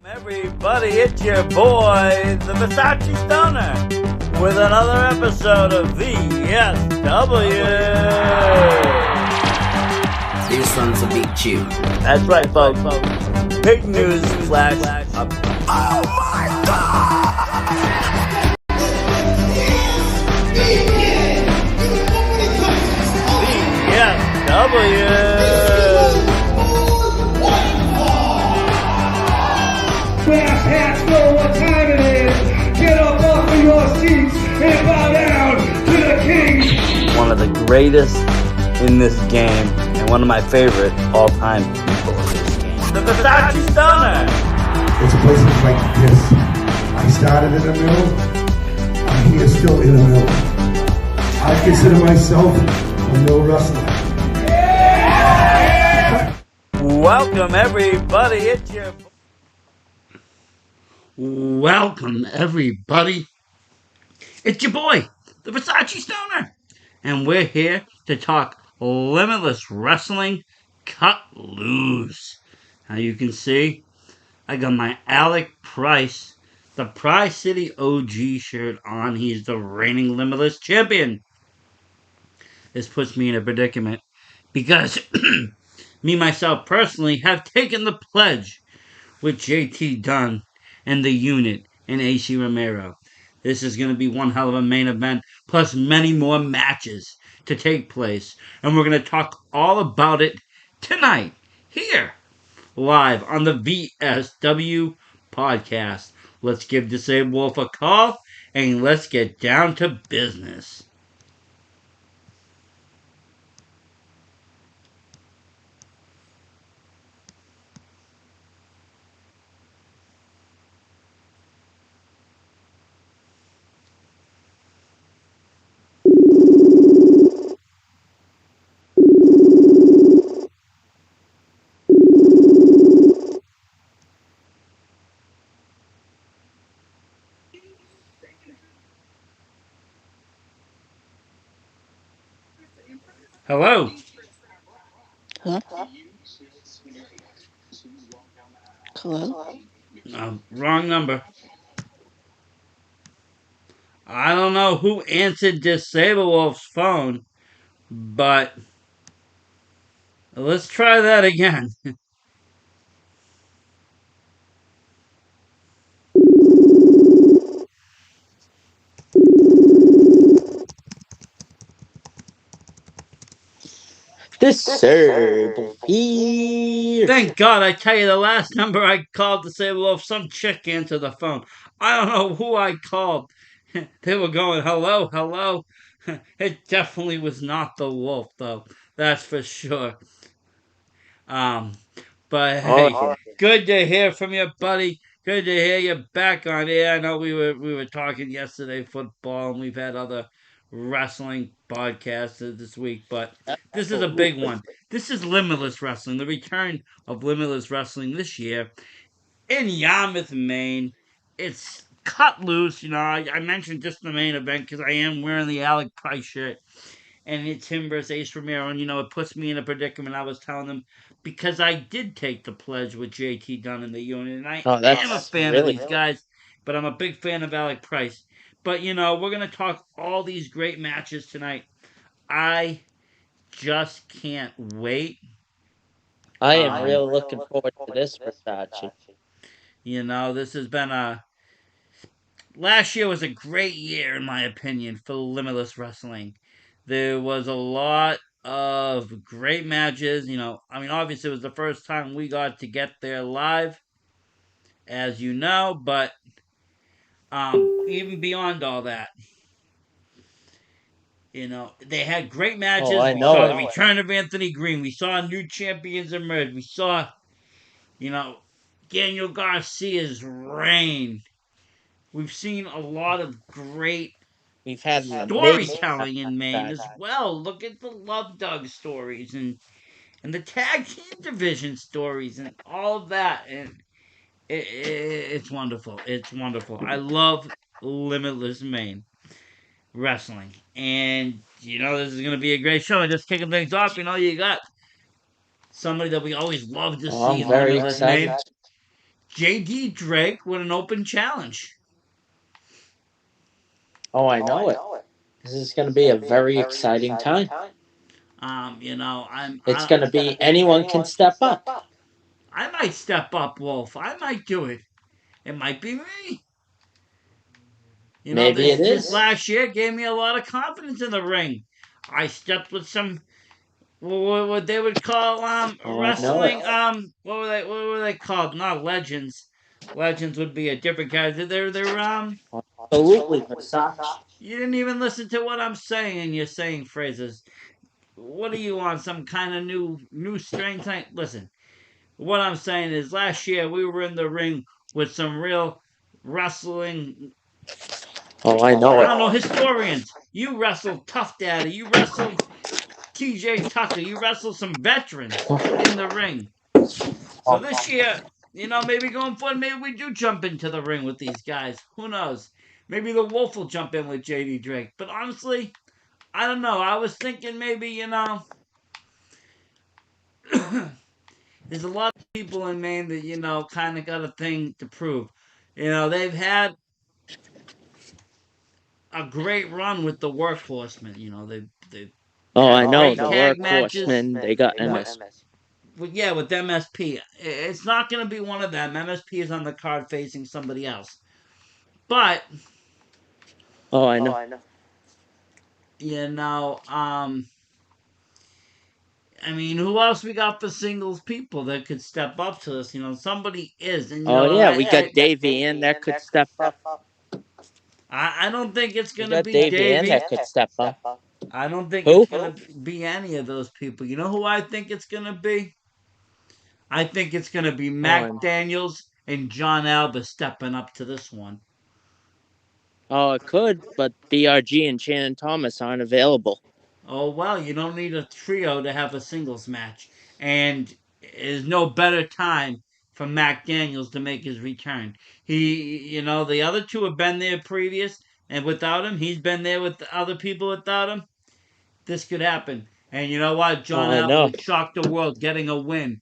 Everybody, it's your boy, the Versace Stoner, with another episode of VSW. This one's a big tune. That's right, folks. Big news flash. Oh my God! VSW. Fast hats know what time it is. Get up off of your seats and bow down to the king. One of the greatest in this game, and one of my favorite all-time people in this game. The Versace Stoner. It's places like this. I started in a mill. I'm here still in a mill. I consider myself a mill wrestler. Welcome, everybody. It's your... Welcome, everybody. It's your boy, the Versace Stoner, and we're here to talk limitless wrestling cut loose. Now you can see, I got my Alec Price, the Prize City OG shirt on. He's the reigning limitless champion. This puts me in a predicament because me, myself, personally, have taken the pledge with JT Dunn and the unit and AC Romero. This is going to be one hell of a main event, plus many more matches to take place. And we're going to talk all about it tonight, here, live on the VSW Podcast. Let's give Disabled Wolf a call, and let's get down to business. Hello. Huh? Hello? Wrong number. I don't know who answered Disabled Wolf's phone, but let's try that again. Disabled here. Thank God, I tell you, the last number I called Disabled Wolf, some chick answered the phone. I don't know who I called. They were going, hello, hello. It definitely was not the wolf, though. That's for sure. But hey, good to hear from you, buddy. Good to hear you back on air. I know we were talking yesterday football, and we've had other wrestling podcasts this week, but this is a big one. This is Limitless Wrestling, the return of Limitless Wrestling this year in Yarmouth, Maine. It's cut loose. You know, I mentioned just the main event because I am wearing the Alec Price shirt, and it's him versus Ace Romero, and it puts me in a predicament. I was telling them because I did take the pledge with JT Dunn in the unit, and I am a fan of these guys, but I'm a big fan of Alec Price. But we're gonna talk all these great matches tonight. I just can't wait. I am really looking forward to this, Versace. This has been last year was a great year in my opinion for Limitless Wrestling. There was a lot of great matches. Obviously it was the first time we got to get there live, as you know, but even beyond all that, they had great matches. Oh, I we know saw it. the return of Anthony Green. We saw new champions emerge. We saw, Daniel Garcia's reign. We've seen a lot of great We've had storytelling in Maine as well. Look at the Love Dog stories and the tag team division stories and all of that. And it's wonderful. It's wonderful. I love Limitless Maine Wrestling. And, this is going to be a great show. And just kicking things off, you got somebody that we always love to see I'm in very Limitless excited. Maine. J.D. Drake with an open challenge. Oh, I know it. This is going to be a very exciting time. You know, It's going to be anyone can step up. I might step up, Wolf. I might do it. It might be me. You know, Maybe it this is. last year gave me a lot of confidence in the ring. I stepped with some what they would call Oh, I know it. wrestling what were they called? Not legends. Legends would be a different guy. They're Absolutely, Versace. you didn't even listen to what I'm saying and you're saying phrases. What are you on? Some kind of new strange thing? Listen, what I'm saying is last year we were in the ring with some real wrestling, Oh, I know I it. don't know, historians. You wrestled Tough Daddy, you wrestled TJ Tucker, you wrestled some veterans in the ring. So this year, maybe going forward, maybe we do jump into the ring with these guys. Who knows? Maybe the Wolf will jump in with JD Drake. But honestly, I don't know. I was thinking maybe, there's a lot of people in Maine that, kind of got a thing to prove. They've had a great run with the workhorsemen. They've Oh, I had know. great The tag matches workhorsemen, they got with, MS. with MSP. It's not going to be one of them. MSP is on the card facing somebody else. But, Oh, I know. you know, um, I mean, who else we got for singles people that could step up to this? Somebody is, and Oh, yeah. We got Davey Ann that could step up. I don't think it's We gonna got be Davey Ann Davey. that could step up. I don't think it's Who? gonna be any of those people. You know who I think it's gonna be? I think it's gonna be Oh, Mac Daniels and John Alba stepping up to this one. it could, but BRG and Shannon Thomas aren't available. Oh well, you don't need a trio to have a singles match, and there's no better time for Mac Daniels to make his return. The other two have been there previous, and without him, he's been there with the other people without him. This could happen. And you know what? Oh, John I Alba know. would shock the world getting a win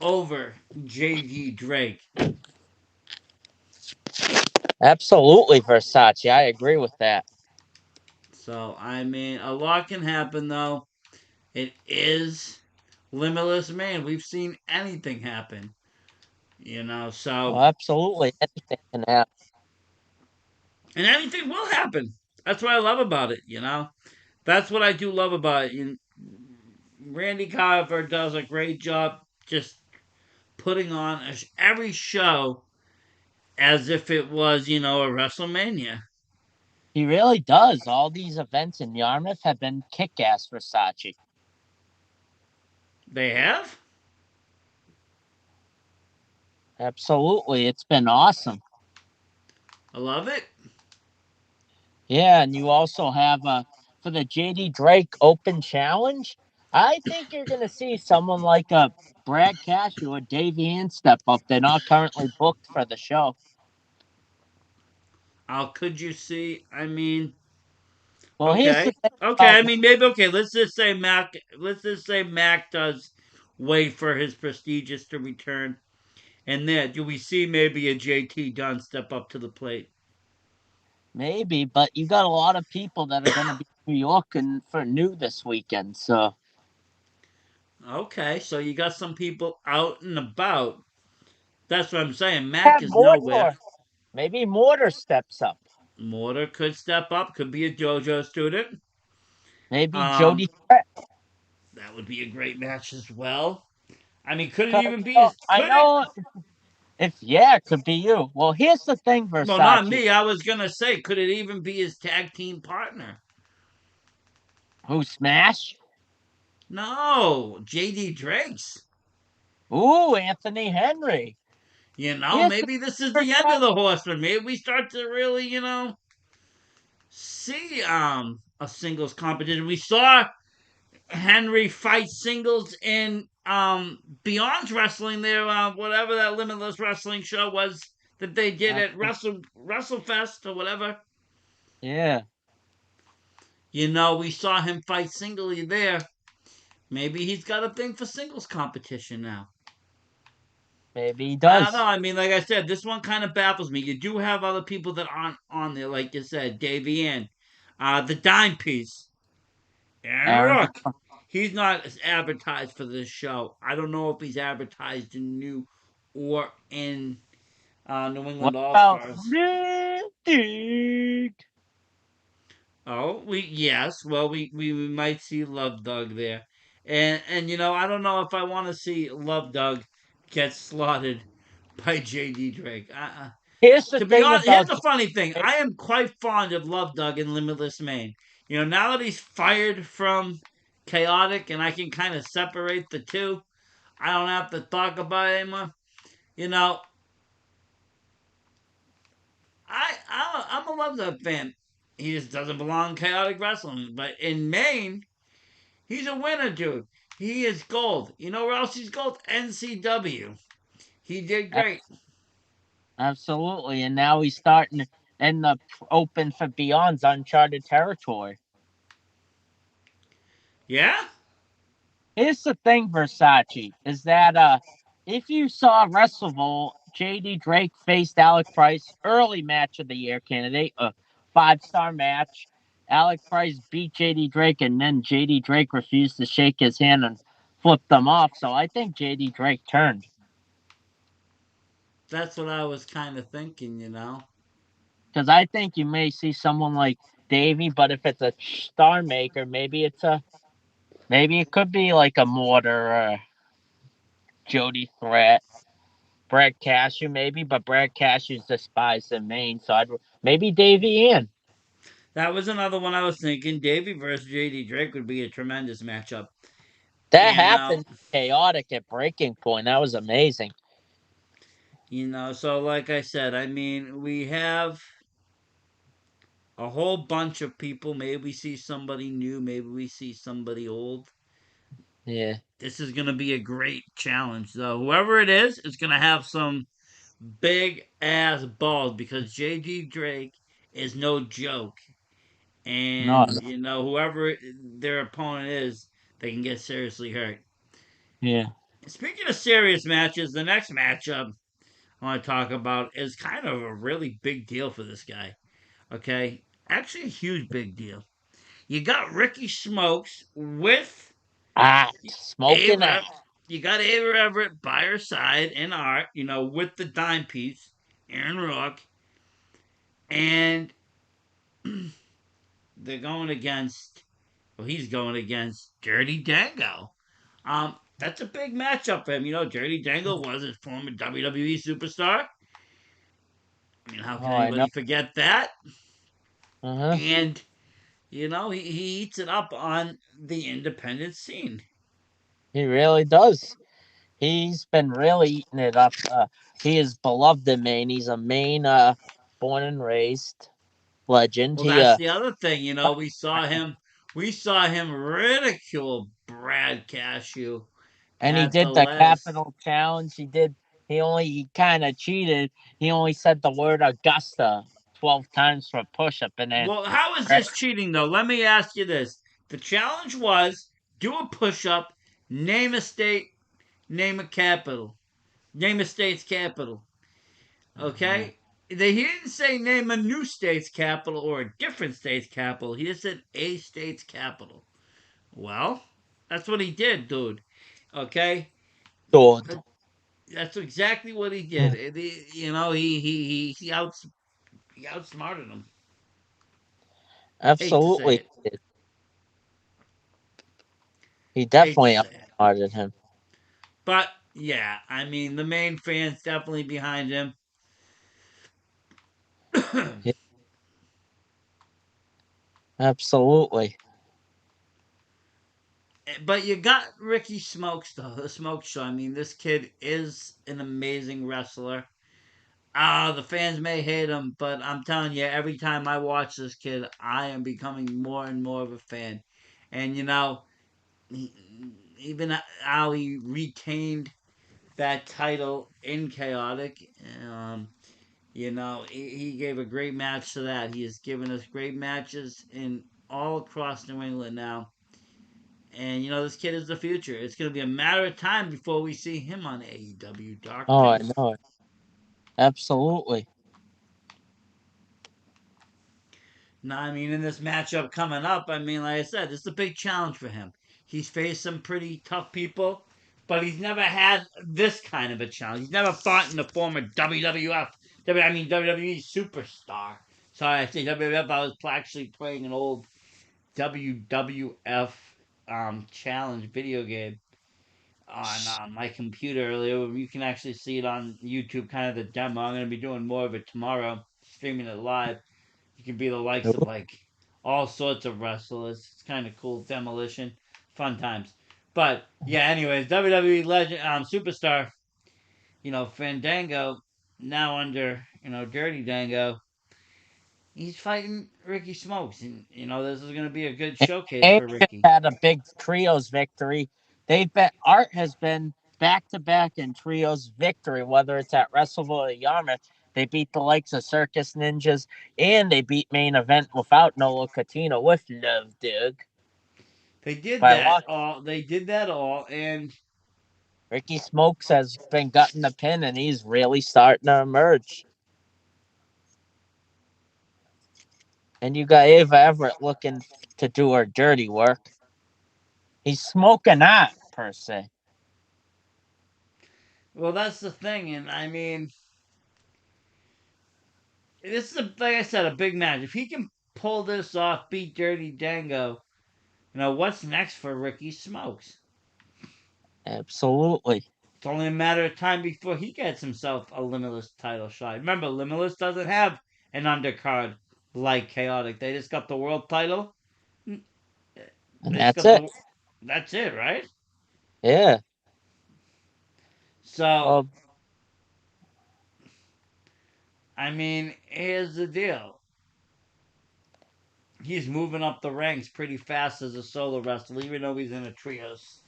over J.D. Drake. Absolutely, Versace. I agree with that. So, I mean, a lot can happen, though. It is limitless, man. We've seen anything happen, Oh, so, absolutely. Anything can happen. and anything will happen. That's what I love about it, That's what I do love about it. Randy Carver does a great job just putting on every show as if it was, a WrestleMania. He really does. All these events in Yarmouth have been kick-ass, Versace. They have? Absolutely. It's been awesome. I love it. Yeah, and you also have for the JD Drake Open Challenge. I think you're going to see someone like Brad Cash or Davey Ann step up. They're not currently booked for the show. How could you see? I mean, Well, here's the okay. thing Okay, about I mean, maybe, okay, let's just say Mac does wait for his prestigious to return. And then, do we see maybe a JT Dunn step up to the plate? maybe, but you got a lot of people that are going to be in New York and for new this weekend. So Okay, so you got some people out and about. That's what I'm saying. yeah, Mac is nowhere. Mortar. Maybe Mortar steps up. Mortar could step up, could be a JoJo student. Maybe Um, Jody Threat. that would be a great match as well. I mean, could it 'Cause, even be his? I Could it? know if yeah, it could be you. Well, here's the thing, Well, not Versace. me. I was gonna say, could it even be his tag team partner? Who Smash? No, JD Drake's. Ooh, Anthony Henry. Here's the Maybe this is the end of Versace. the Horseman. Maybe we start to really, see a singles competition. We saw Henry fight singles in Beyond's Wrestling there, whatever that Limitless Wrestling show was that they did at WrestleFest or whatever. Yeah. We saw him fight singly there. Maybe he's got a thing for singles competition now. Maybe he I don't know. does. I mean, like I said, this one kind of baffles me. You do have other people that aren't on there, like you said, Davey Ann, the dime piece, and Aaron, look, he's not advertised for this show. I don't know if he's advertised in New or in New what England All about Stars. Mystic? Oh, we yes. Well, we might see Love Dog there, and I don't know if I want to see Love Dog get slaughtered by J.D. Drake. Here's the To be thing honest, here's about the funny thing. Drake. I am quite fond of Love Dog in Limitless Maine. Now that he's fired from Chaotic, and I can kind of separate the two. I don't have to talk about it anymore. You know, I'm a Love Dog fan. He just doesn't belong in Chaotic Wrestling, but in Maine. He's a winner, dude. He is gold. You know where else he's gold? NCW. He did A- great. Absolutely, and now he's starting in the open for Beyond's uncharted territory. Yeah? Here's the thing, Versace, is that if you saw WrestleVille, JD Drake faced Alec Price, early match of the year candidate, a 5-star match. Alec Price beat JD Drake, and then JD Drake refused to shake his hand and flipped them off. So I think JD Drake turned. That's what I was kind of thinking. Because I think you may see someone like Davey, but if it's a star maker, maybe it could be like a Mortar or Jody Threat. Brad Cashew, maybe, but Brad Cashew's despised in Maine, so I'd maybe Davey Ann. That was another one I was thinking. Davey versus JD Drake would be a tremendous matchup. That You know, happened chaotic at breaking point. That was amazing. so like I said, I mean, we have a whole bunch of people. Maybe we see somebody new, maybe we see somebody old. Yeah, This is going to be a great challenge, though. Whoever it is going to have some big ass balls because J.D. Drake is no joke. no, And, whoever their opponent is, they can get seriously hurt. yeah, Speaking of serious matches, the next matchup I want to talk about is kind of a really big deal for this guy. Okay? Actually, a huge big deal. You got Ricky Smokes with smoking Ava. out. You got Ava Everett by her side in art, with the dime piece, Aaron Rock. And they're going against, well, he's going against Dirty Dango. That's a big matchup for him. Dirty Dango was his former WWE superstar. I mean, how can Oh, I know. anybody forget that? Uh huh. And, he eats it up on the independent scene. He really does. He's been really eating it up. He is beloved in Maine. He's a Maine born and raised legend. Well, He that's the other thing. We saw him ridicule Brad Cashew and he at the did the last. capital challenge. He kind of cheated. He only said the word Augusta 12 times for a push up, and then Well, how is this cheating though? Let me ask you this: the challenge was do a push-up, name a state, name a capital, name a state's capital. Okay. He didn't say name a new state's capital or a different state's capital. He just said a state's capital. Well, that's what he did, dude. Okay, Sword. that's exactly what he did. He outsmarted him. Hate to say Absolutely, it. he Hate to definitely say it. outsmarted him. But yeah, I mean the main fans definitely behind him. Yeah, absolutely. But you got Ricky Smokes though, the Smoke Show. I mean, this kid is an amazing wrestler. The fans may hate him, but I'm telling you, every time I watch this kid, I am becoming more and more of a fan. And he, even how he retained that title in Chaotic, he gave a great match to that. He has given us great matches in all across New England now. And this kid is the future. It's going to be a matter of time before we see him on AEW Dark Oh, I too. know it. Absolutely. Now, I mean, in this matchup coming up, I mean, like I said, this is a big challenge for him. He's faced some pretty tough people, but he's never had this kind of a challenge. He's never fought in the former WWF, I mean WWE superstar. Sorry, I say WWF. I was actually playing an old WWF challenge video game on my computer earlier. You can actually see it on YouTube, kind of the demo. I'm going to be doing more of it tomorrow, streaming it live. You can be the likes of like all sorts of wrestlers. It's kind of cool. Demolition, fun times. But yeah, anyways, WWE legend, superstar, Fandango, now under Dirty Dango. He's fighting Ricky Smokes, and this is going to be a good showcase And for just Ricky. had a big trios victory. They've been Art has been back to back in trios victory, whether it's at Wrestleville or Yarmouth. They beat the likes of Circus Ninjas, and they beat main event without Nola Catino with Love Dog They did by that luck. all. They did that all, and Ricky Smokes has been gutting the pin, and he's really starting to emerge. And you got Ava Everett looking to do her dirty work. He's smoking hot, per se. well, that's the thing. And I mean, this is like I said, a big match. If he can pull this off, beat Dirty Dango, what's next for Ricky Smokes? Absolutely. It's only a matter of time before he gets himself a Limitless title shot. Remember, Limitless doesn't have an undercard like Chaotic. They just got the world title. And They just that's got it. the. That's it, right? Yeah. So, Well, I mean, here's the deal. He's moving up the ranks pretty fast as a solo wrestler, even though he's in a trios.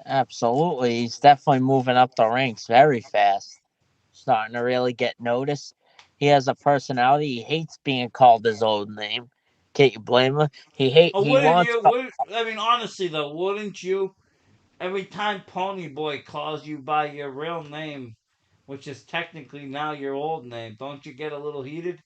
absolutely. He's definitely moving up the ranks very fast. Starting to really get noticed. He has a personality. He hates being called his old name. Can't you blame him? Oh, He wouldn't wants you? I mean, honestly though, wouldn't you? Every time Pony Boy calls you by your real name, which is technically now your old name, don't you get a little heated?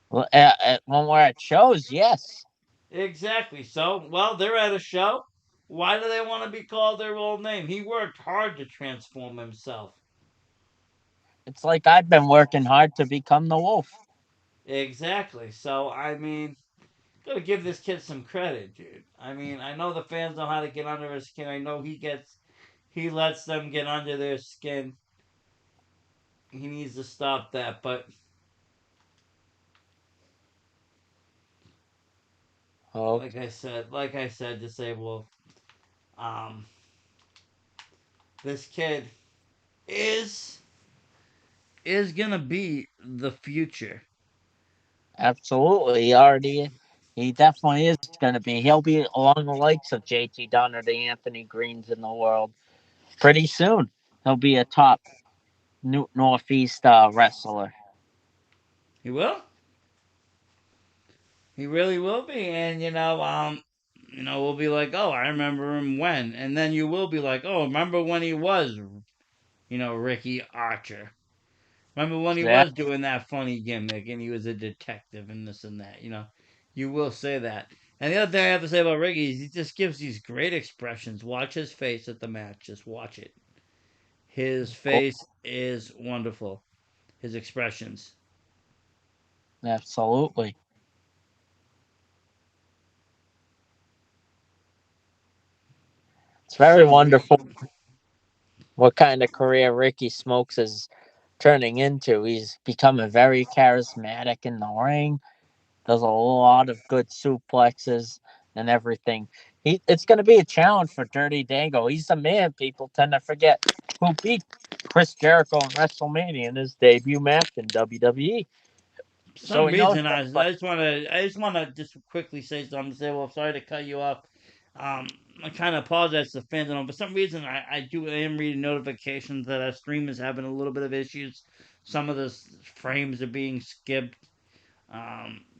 when we're at shows, yes. Exactly. So, well, they're at a show. Why do they want to be called their old name? He worked hard to transform himself. It's like I've been working hard to become the wolf. Exactly. So, I mean, gotta give this kid some credit, dude. I mean, I know the fans know how to get under his skin. I know he lets them get under their skin. He needs to stop that. But Oh, like I said, Disabled, um, this kid is is gonna be the future. absolutely. He definitely is going to be. He'll be along the likes of JT Dunn or the Anthony Greens in the world pretty soon. He'll be a top Northeast wrestler. He will. He really will be, and we'll be like, oh, I remember him when, and then you will be like, oh, remember when he was, Ricky Archer. Remember when he was Exactly. doing that funny gimmick and he was a detective and this and that, You will say that. And the other thing I have to say about Ricky is he just gives these great expressions. Watch his face at the match. Just watch it. His face is wonderful. His expressions. Absolutely. It's very So wonderful what kind of career Ricky Smokes is turning into. He's becoming very charismatic in the ring, does a lot of good suplexes and everything. It's going to be a challenge for Dirty Dango. He's the man people tend to forget who beat Chris Jericho in WrestleMania in his debut match in WWE. So some he knows reason what it's like. I just want to just quickly say something. Say, well, sorry to cut you off. I kind of apologize to the fans, and all. For some reason, I am reading notifications that our stream is having a little bit of issues. Some of the frames are being skipped,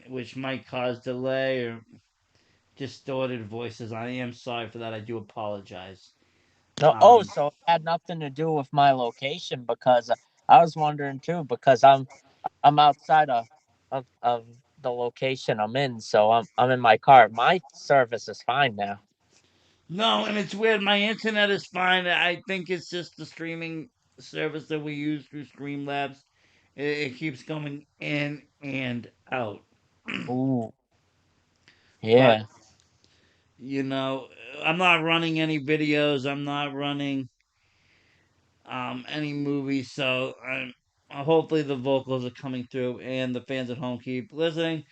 which might cause delay or distorted voices. I am sorry for that. I do apologize. No, oh, Um, so it had nothing to do with my location because I was wondering too because I'm outside of the location I'm in, so I'm in my car. My service is fine now. no, and it's weird. My internet is fine. I think it's just the streaming service that we use through Streamlabs. It keeps going in and out. Ooh, But, yeah. you know, I'm not running any videos. I'm not running any movies. So hopefully the vocals are coming through and the fans at home keep listening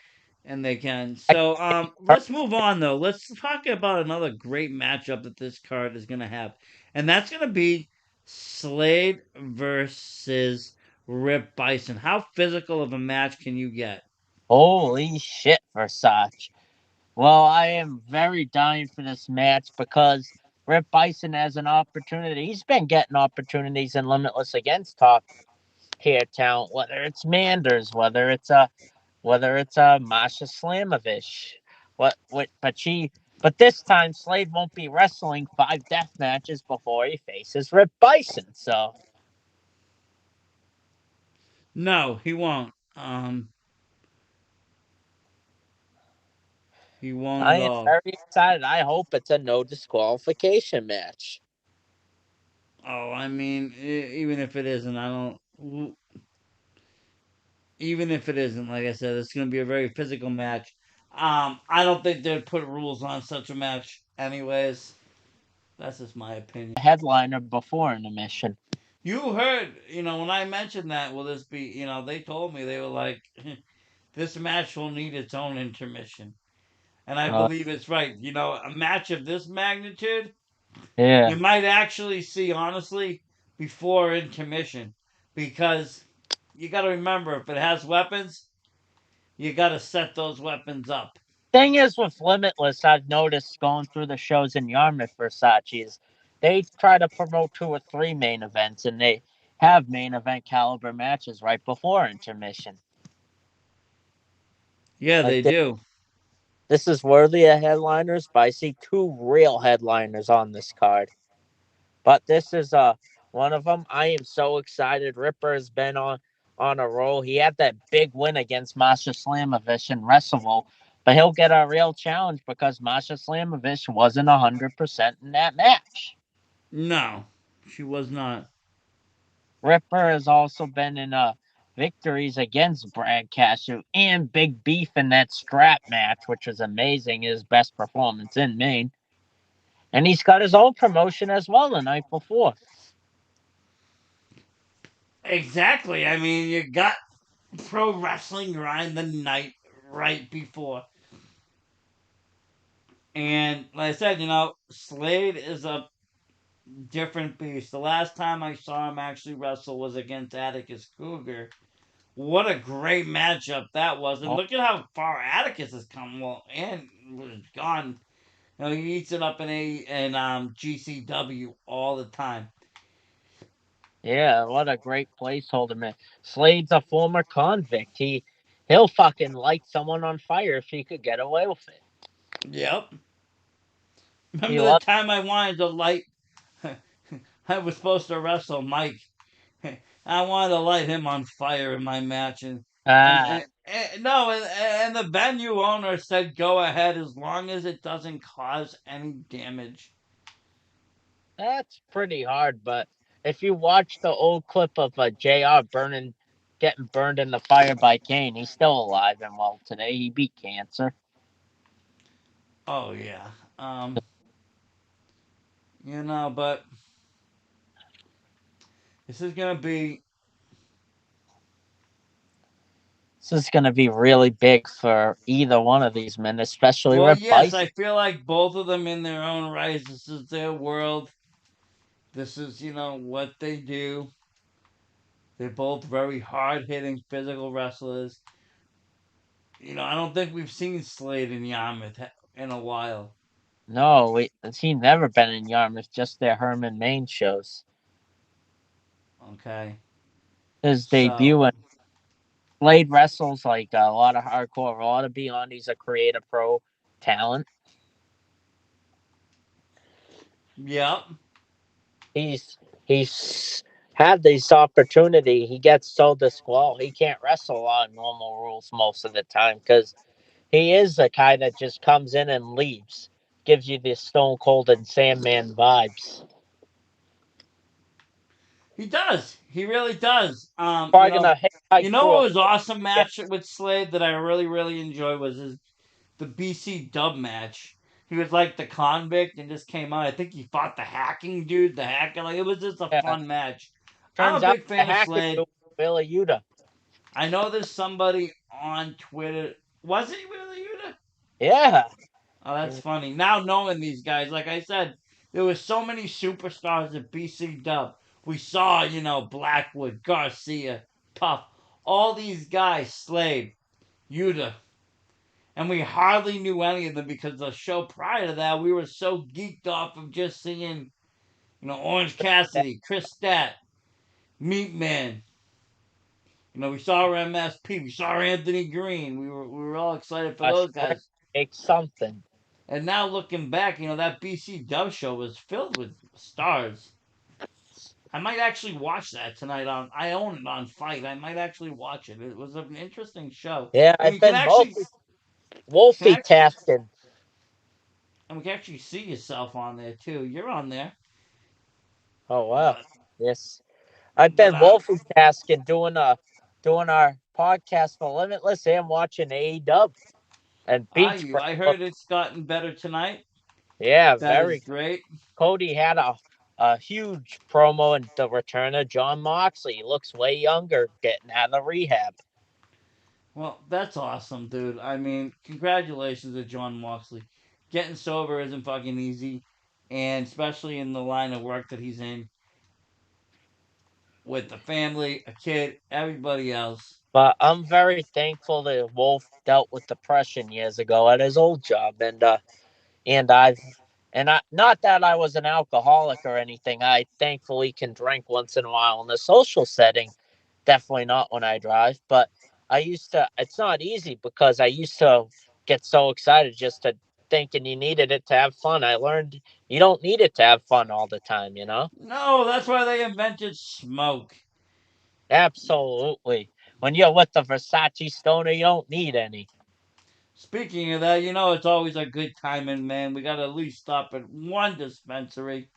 and they can. I So let's move on though. Let's talk about another great matchup that this card is gonna have, and that's gonna be Slade versus Rip Bison. How physical of a match can you get? Holy shit, Versace. Well, I am very dying for this match because Rip Bison has an opportunity. He's been getting opportunities in Limitless against top tier talent, whether it's Manders, whether it's a Masha Slamovich. But this time Slade won't be wrestling 5 death matches before he faces Rip Bison. So No, he won't. He won't I at am all. very excited. I hope it's a no disqualification match. Oh, I mean, even if it isn't, I don't. Even if it isn't, like I said, it's going to be a very physical match. I don't think they'd put rules on such a match, anyways. That's just my opinion. Headliner before intermission. You heard, when I mentioned that, will this be, they told me, they were like, this match will need its own intermission. And I Uh, believe it's right. A match of this magnitude, yeah. you might actually see, honestly, before intermission. Because you got to remember, if it has weapons, you got to set those weapons up. Thing is with Limitless, I've noticed going through the shows in Yarmouth, Versace is they try to promote 2 or 3 main events, and they have main event caliber matches right before intermission. Yeah, Like they do. this is worthy of headliners, but I see 2 real headliners on this card. But this is one of them. I am so excited. Ripper has been on a roll. He had that big win against Masha Slamovich in Wrestle, but he'll get a real challenge because Masha Slamovich wasn't 100% in that match. No, she was not. Ripper has also been in victories against Brad Cashew and Big Beef in that strap match, which was amazing. His best performance in Maine. And he's got his own promotion as well the night before. Exactly. I mean, you got pro wrestling grind the night right before. And like I said, Slade is a different beast. The last time I saw him actually wrestle was against Atticus Cougar. What a great matchup that was. And Oh, look at how far Atticus has come. Well, and was gone. He eats it up in GCW all the time. yeah, what a great placeholder, man. Slade's a former convict. He'll fucking light someone on fire if he could get away with it. Yep. He Remember the loves time I wanted to light I was supposed to wrestle Mike. I wanted to light him on fire in my match, and, ah, and no, and the venue owner said go ahead as long as it doesn't cause any damage. that's pretty hard, but if you watch the old clip of JR getting burned in the fire by Kane, he's still alive and well today. He beat cancer. Oh yeah, but this is gonna be This is going to be really big for either one of these men, especially well, Rip yes, I Bison. feel like both of them in their own right. This is their world. This is what they do. They're both very hard hitting physical wrestlers. I don't think we've seen Slade and Yarmouth in a while. No, he's never been in Yarmouth, just their Herman Main shows. Okay, His so debut in Blade wrestles like a lot of hardcore raw to be on. He's a creative pro talent. Yep. He's had this opportunity. He gets so disqualified. He can't wrestle on normal rules most of the time because he is the guy that just comes in and leaves. Gives you the Stone Cold and Sandman vibes. He does. He really does. Probably gonna You hitchhike know through what a was awesome yeah, match with Slade that I really, really enjoyed was the BC dub match. He was like the convict and just came out. I think he fought the hacking dude, the hacker. Like it was just a yeah. fun match. I'm Turns a out big the fan of hacker Slade. dude Willa Yuta. I know there's somebody on Twitter. Was it really Yuta? Yeah. Oh, that's funny. Now knowing these guys, like I said, there was so many superstars at BC Dub. We saw, Blackwood, Garcia, Puff, all these guys, Slade, Yuta, and we hardly knew any of them because the show prior to that, we were so geeked off of just seeing, Orange Cassidy, Chris Stat, Meat Man. We saw MSP, we saw Anthony Green. We were all excited for A those shrink guys. makes something. And now looking back, that BC Dub show was filled with stars. I might actually watch that tonight on. I own it on Fight. I might actually watch it. It was an interesting show, Yeah, and I've been you can Wolfie actually, tasking. and we can actually see yourself on there too. You're on there, Oh wow. but Yes. I've but been multitasking doing our podcast for Limitless and watching AEW and Beach Break. I heard it's gotten better tonight. Yeah, That is very. great. Cody had a huge promo and the return of John Moxley. He looks way younger, getting out of rehab. Well, that's awesome, dude. I mean, congratulations to John Moxley. Getting sober isn't fucking easy, and especially in the line of work that he's in with the family, a kid, everybody else. But I'm very thankful that Wolf dealt with depression years ago at his old job, and I've and I not that I was an alcoholic or anything. I thankfully can drink once in a while in a social setting. Definitely not when I drive, but I used to. It's not easy because I used to get so excited just to thinking you needed it to have fun. I learned you don't need it to have fun all the time. No, that's why they invented smoke. Absolutely. When you're with the Versace stoner, you don't need any. Speaking of that, it's always a good time, and man, we gotta at least stop at one dispensary,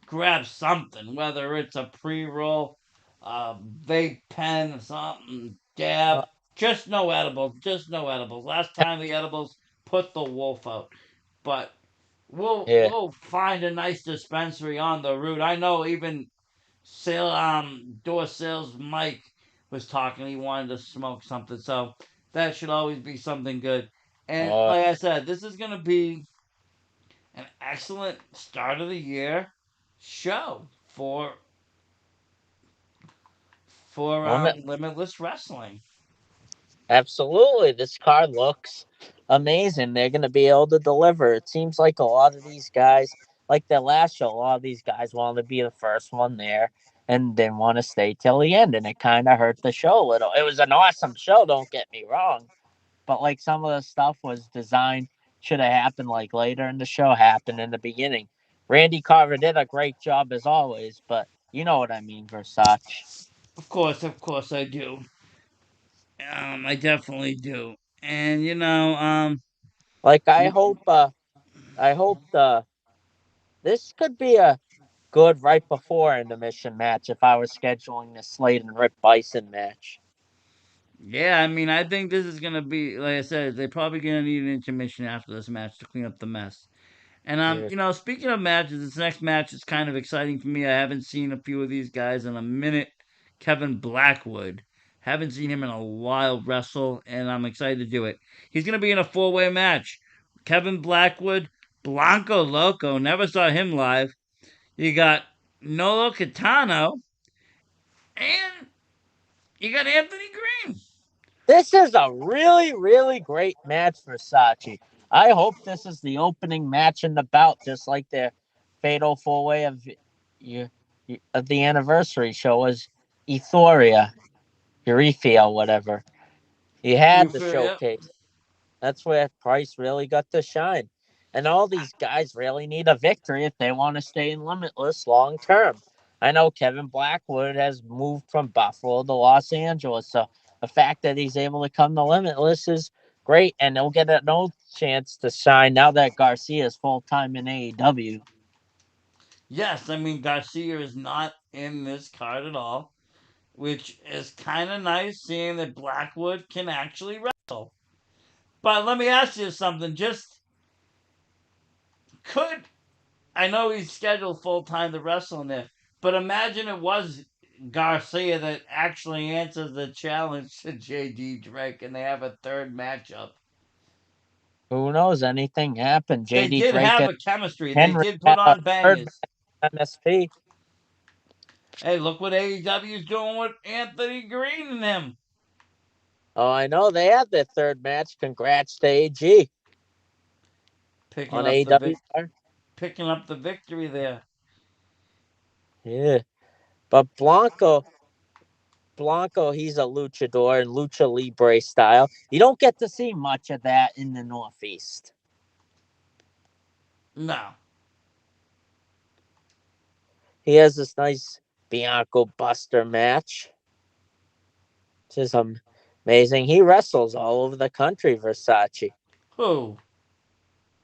grab something, whether it's a pre-roll, a vape pen, something, Uh, dab. Just no edibles. Just no edibles. Last time the edibles put the wolf out, but we'll yeah. we'll find a nice dispensary on the route. I know even door sales Mike was talking. He wanted to smoke something, so that should always be something good. And Uh, like I said, this is gonna be an excellent start of the year show for limit. Limitless Wrestling. Absolutely. This card looks amazing. They're going to be able to deliver. It seems like a lot of these guys, like their last show, a lot of these guys wanted to be the first one there and didn't want to stay till the end. And it kind of hurt the show a little. It was an awesome show, don't get me wrong. But like some of the stuff was designed, should have happened like later in the show, happened in the beginning. Randy Carver did a great job as always, but you know what I mean, Versace. Of course, I do. I definitely do. And Like we I hope this could be a good right before intermission match if I was scheduling the Slade and Rip Bison match. Yeah, I mean, I think this is gonna be like I said. They're probably gonna need an intermission after this match to clean up the mess. And Yeah. speaking of matches, this next match is kind of exciting for me. I haven't seen a few of these guys in a minute. Kevin Blackwood, haven't seen him in a while wrestle, and I'm excited to do it. He's gonna be in a four-way match. Kevin Blackwood, Blanco Loco. Never saw him live. You got Nolo Catano, and you got Anthony Green. This is a really, really great match for Sachi. I hope this is the opening match in the bout, just like the fatal four way you, of the anniversary show was Ethoria, Eurethia, whatever. You You had the feel? Yep. showcase. That's where Price really got to shine. And all these guys really need a victory if they want to stay in Limitless long term. I know Kevin Blackwood has moved from Buffalo to Los Angeles, so the fact that he's able to come to Limitless is great, and he'll get no chance to shine now that Garcia is full time in AEW. Yes, I mean Garcia is not in this card at all, which is kind of nice seeing that Blackwood can actually wrestle. But let me ask you something. Just could I know he's scheduled full time to wrestle in there, but imagine it was Garcia that actually answers the challenge to JD Drake, and they have a third matchup. Who knows? Anything happened. They JD did Drake have and a chemistry. They Henry did put have a on third bangers. MSP. Hey, look what AEW is doing with Anthony Green and him, Oh, I know they had their third match. Congrats to AG picking on up the AEW. picking up the victory there. Yeah, but Blanco, he's a luchador in lucha libre style. You don't get to see much of that in the Northeast. No, He has this nice Bianco Buster match, which is amazing. He wrestles all over the country, Versace. who?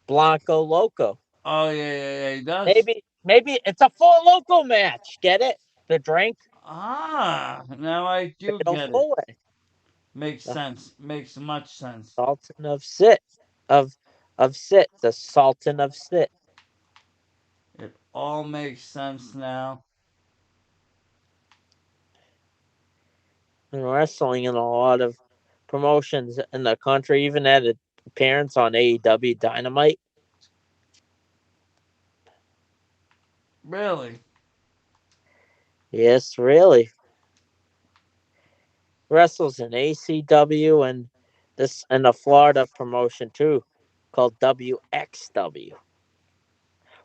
Blanco Loco. Oh yeah, he does. Maybe it's a full loco match. Get it? The drink, Ah, now I do fatal get it. four way. Makes The sense. Makes much sense. Sultan of Sit. Of Sit. The Sultan of Sit. It all makes sense now. And wrestling in a lot of promotions in the country, even had an appearance on AEW Dynamite. Really? Yes, really. Wrestles in ACW and this and a Florida promotion too, called WXW.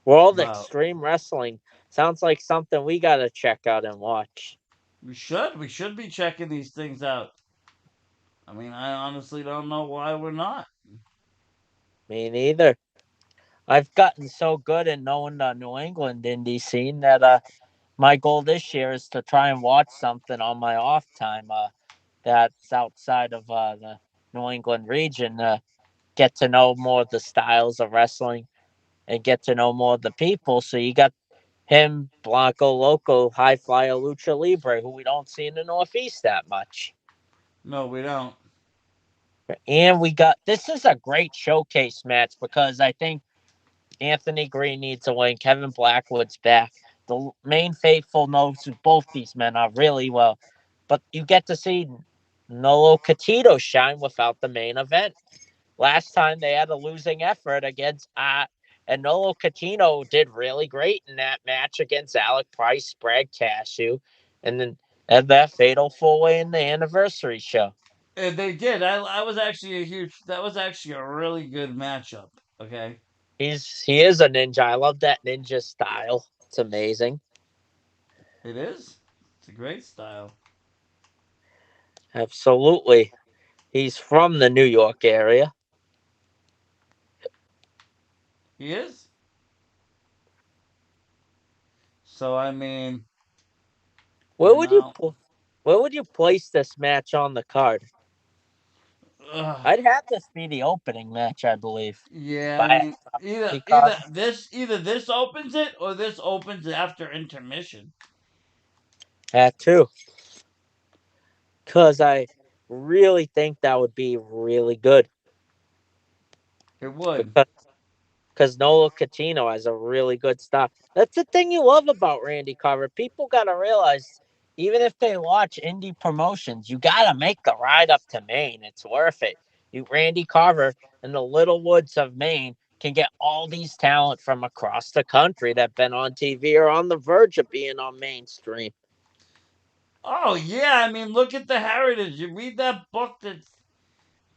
World Well, Extreme Wrestling. Sounds like something we gotta check out and watch. we should. We should be checking these things out. I mean, I honestly don't know why we're not. Me neither. I've gotten so good at knowing the New England indie scene that my goal this year is to try and watch something on my off time that's outside of the New England region. Get to know more of the styles of wrestling and get to know more of the people. So you got him, Blanco Loco, High Flyer Lucha Libre, who we don't see in the Northeast that much. No, we don't. And we got this is a great showcase match because I think Anthony Green needs a win. Kevin Blackwood's back. The main faithful knows who both these men are really well, but you get to see Nolo Catito shine without the main event. Last time they had a losing effort against and Nolo Catino did really great in that match against Alec Price, Brad Cashew, and then had that fatal four way in the anniversary show. They did. I was actually a huge. That was actually a really good matchup. Okay. He is a ninja. I love that ninja style. It's amazing. It is. It's a great style. Absolutely. He's from the New York area. He is. So I mean, Where you would you know, where would you place this match on the card? ugh, I'd have this be the opening match, I believe. yeah. I By mean, either because this opens it or this opens after intermission. that too. Because I really think that would be really good. It would. Because Nolo Catino has a really good style. That's the thing you love about Randy Carver. People gotta realize, even if they watch indie promotions, you gotta make the ride up to Maine. It's worth it. You Randy Carver in the little woods of Maine can get all these talent from across the country that been on TV or on the verge of being on mainstream. Oh yeah. I mean, look at the heritage. You read that book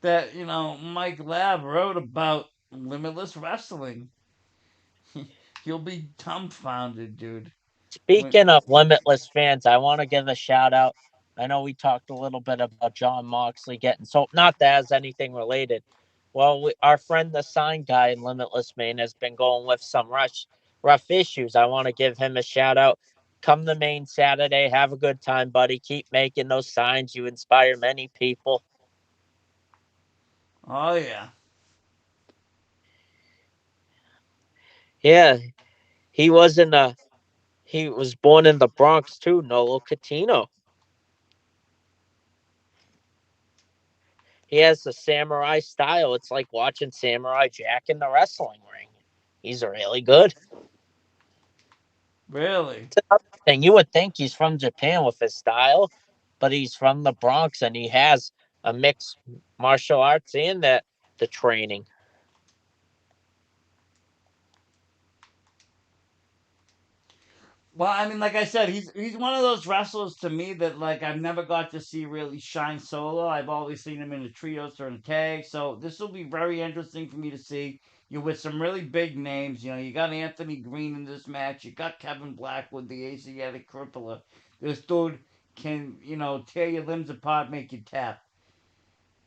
that Mike Lab wrote about limitless wrestling. You'll be dumbfounded, dude. When Speaking of limitless fans, I want to give a shout out. I know we talked a little bit about John Moxley getting so not that has anything related. Well, our friend the sign guy in Limitless Maine has been going with some rough issues. I want to give him a shout out. Come to Maine Saturday, have a good time, buddy. Keep making those signs. You inspire many people. Oh yeah. Yeah, he was in the he was born in the Bronx too, Nolo Catino. He has the samurai style. It's like watching Samurai Jack in the wrestling ring. He's really good. Really? It's another thing. You would think he's from Japan with his style, but he's from the Bronx and he has a mixed martial arts and that the training. Well, I mean, like I said, he's one of those wrestlers to me that like I've never got to see really shine solo. I've always seen him in the trios or in tag. So this will be very interesting for me to see. You with some really big names. You know, you got Anthony Green in this match. You got Kevin Blackwood, the Asiatic crippler. This dude can, tear your limbs apart, make you tap.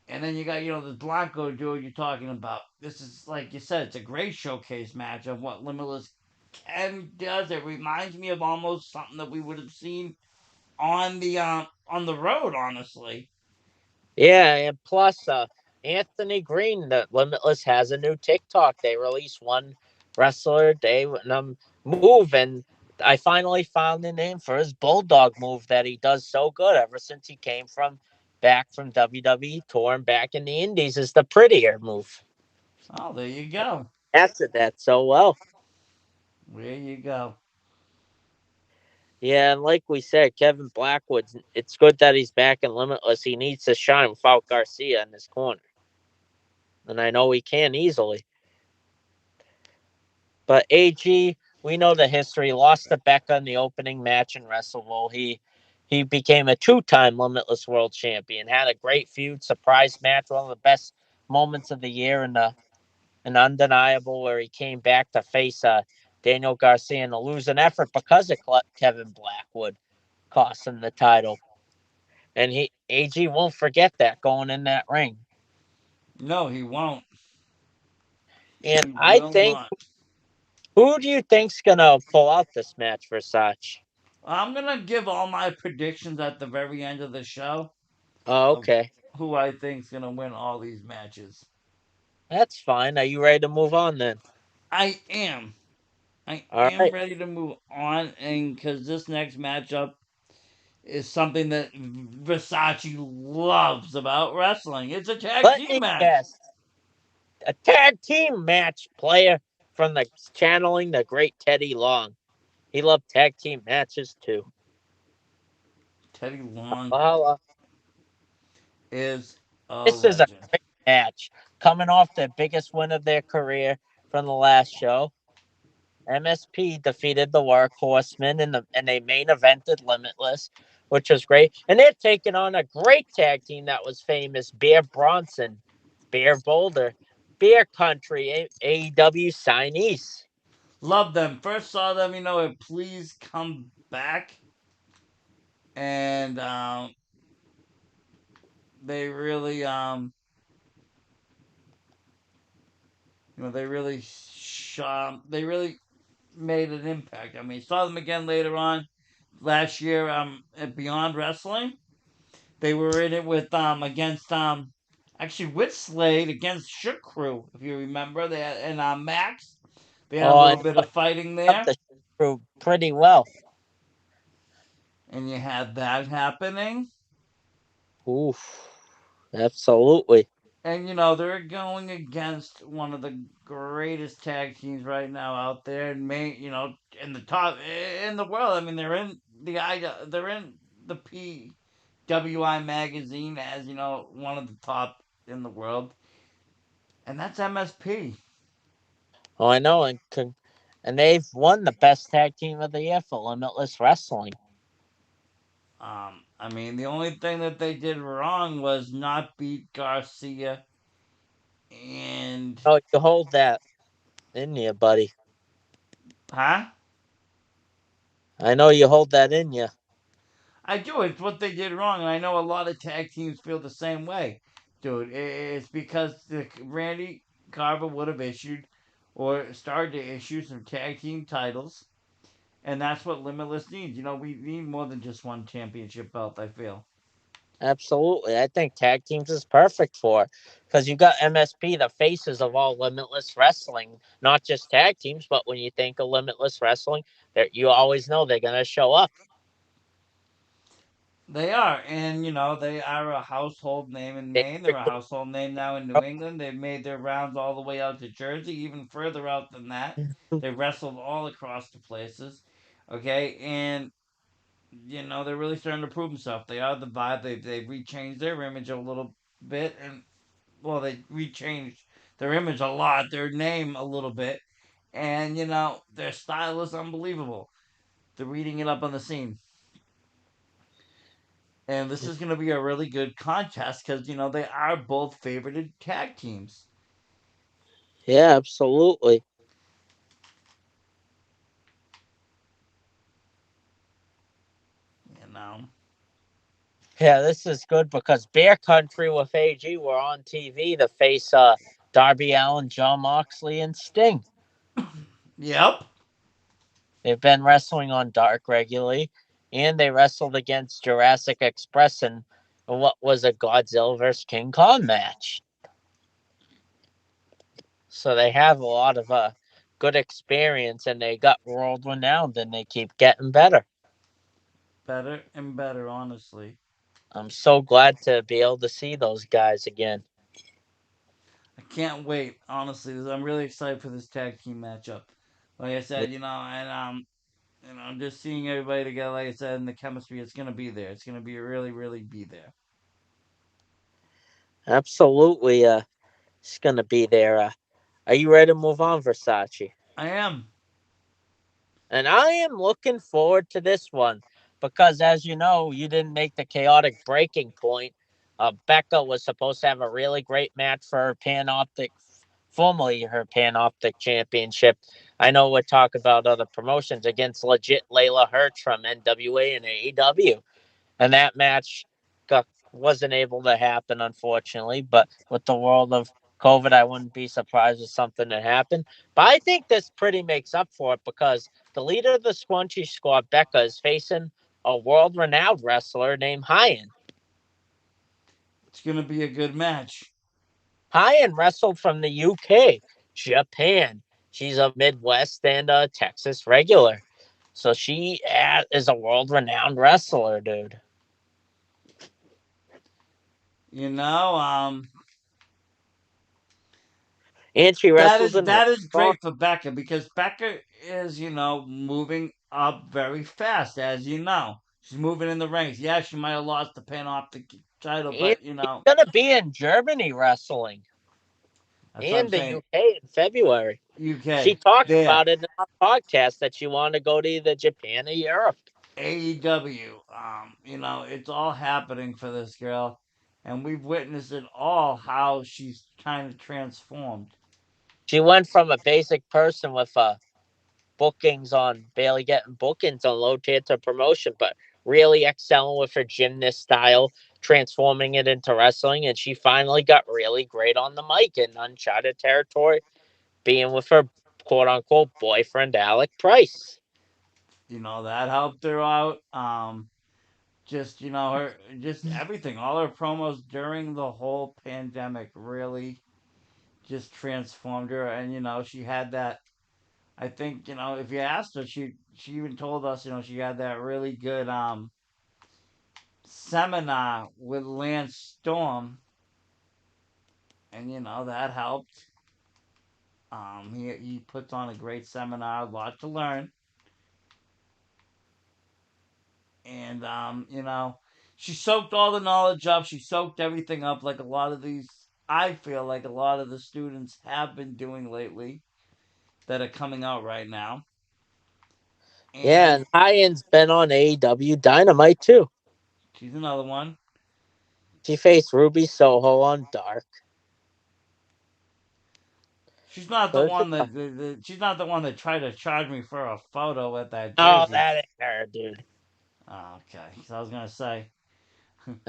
And then you got, the Blanco dude you're talking about. This is, like you said, it's a great showcase match of what Limitless can does. It reminds me of almost something that we would have seen on the road, honestly. Yeah, and plus Anthony Green, the Limitless has a new TikTok. They release one wrestler a day and move, and I finally found the name for his bulldog move that he does so good ever since he came from back from WWE tour and back in the Indies is the prettier move. Oh, there you go. Answered that so well. There you go. Yeah, and like we said, Kevin Blackwood, it's good that he's back in Limitless. He needs to shine without Garcia in his corner. And I know he can easily. But AG, we know the history. Lost to Becca in the opening match in Wrestle. He became a two-time Limitless World Champion. Had a great feud, surprise match, one of the best moments of the year, and an undeniable where he came back to face Daniel Garcia in a losing effort because of Kevin Blackwood cost him the title. And he AG won't forget that going in that ring. No, he won't. And He I will think, not. who do you think's gonna pull out this match, Versace? I'm gonna give all my predictions at the very end of the show Oh, of okay. who I think's gonna win all these matches. That's fine. Are you ready to move on then? I am. I All am right. ready to move on, and because this next matchup is something that Versace loves about wrestling. It's a tag Let team me match. guess. A tag team match player from the channeling the great Teddy Long. He loved tag team matches too. Teddy Long Well, is a this is a legend. great match. Coming off the biggest win of their career from the last show, MSP defeated the Workhorsemen in a main evented Limitless, which was great. And they're taking on a great tag team that was famous, Bear Bronson, Bear Boulder, Bear Country, AEW signees. Love them. First saw them, at Please Come Back, and they really, they really they really made an impact. I mean, saw them again later on last year at Beyond Wrestling. They were in it with against actually with Slade against Shook Crew, if you remember. They had, and Max. They had a Oh, I little know bit of fighting up there, the crew pretty well. and you had that happening. Oof, absolutely. And they're going against one of the greatest tag teams right now out there, and in the top in the world. I mean, they're in the PWI magazine as one of the top in the world, and that's MSP. Oh, I know, and they've won the best tag team of the year for Limitless Wrestling. I mean, the only thing that they did wrong was not beat Garcia and Oh, you hold that in you, buddy. huh? I know you hold that in you. I do. It's what they did wrong, and I know a lot of tag teams feel the same way. dude. It's because the Randy Garber would have issued or started to issue some tag team titles, and that's what Limitless needs. We need more than just one championship belt. I feel. Absolutely. I think tag teams is perfect for because you got MSP, the faces of all Limitless Wrestling, not just tag teams, but when you think of Limitless Wrestling, you always know they're going to show up. They are, and they are a household name in They- Maine. They're a household name now in New England. They've made their rounds all the way out to Jersey, even further out than that. They wrestled all across the places. Okay, and they're really starting to prove themselves. They are the vibe. They've rechanged their image a little bit, and well, they rechanged their image a lot, their name a little bit, and their style is unbelievable. They're reading it up on the scene. And this is going to be a really good contest because, they are both favorited tag teams. Yeah, absolutely. You know, Yeah, this is good because Bear Country with AG were on TV to face Darby Allen, John Moxley, and Sting. yep. They've been wrestling on Dark regularly, and they wrestled against Jurassic Express in what was a Godzilla vs. King Kong match. So they have a lot of good experience, and they got world renowned, and they keep getting better. Better and better, honestly. I'm so glad to be able to see those guys again. I can't wait, honestly. I'm really excited for this tag team matchup. Like I said, just seeing everybody together, like I said, and the chemistry, it's going to be there. It's going to be really, really be there. Absolutely, it's gonna be there. Are you ready to move on, Versace? I am. And I am looking forward to this one because, as you know, you didn't make the chaotic breaking point. Becca was supposed to have a really great match for her Panoptic, formerly her Panoptic championship. I know we're talking about other promotions against legit Layla Hirsch from NWA and AEW, and that match wasn't able to happen, unfortunately. But with the world of COVID, I wouldn't be surprised if something had happened. But I think this pretty makes up for it because the leader of the Squunchy Squad, Becca, is facing a world-renowned wrestler named Hyan. It's going to be a good match. Hyan wrestled from the UK, Japan. She's a Midwest and a Texas regular. So she is a world-renowned wrestler, dude. You know, um, And she that wrestles is in that is Raw. great for Becca because Becca is, moving up very fast, as you know. She's moving in the ranks. Yeah, she might have lost the Panoptic title, And but she's going to be in Germany wrestling that's what I'm and the saying. UK in February. She UK, talked there, about it in our podcast that she wanted to go to either Japan or Europe. AEW. It's all happening for this girl, and we've witnessed it all how she's kind of transformed. She went from a basic person with bookings on barely getting bookings on low tier to promotion, but really excelling with her gymnast style, transforming it into wrestling. And she finally got really great on the mic in uncharted territory, being with her quote unquote boyfriend, Alec Price. That helped her out. Just her, just everything, all her promos during the whole pandemic really just transformed her, and she had that. I think if you asked her, she even told us she had that really good seminar with Lance Storm, and that helped. He puts on a great seminar, a lot to learn, and she soaked all the knowledge up. She soaked everything up like a lot of these. I feel like a lot of the students have been doing lately that are coming out right now. Yeah, And and Hyan's been on AEW Dynamite too. she's another one. She faced Ruby Soho on Dark. She's not the So it's one a, she's not the one that tried to charge me for a photo at that oh, Jersey. that ain't her, dude. Oh, okay, so I was gonna say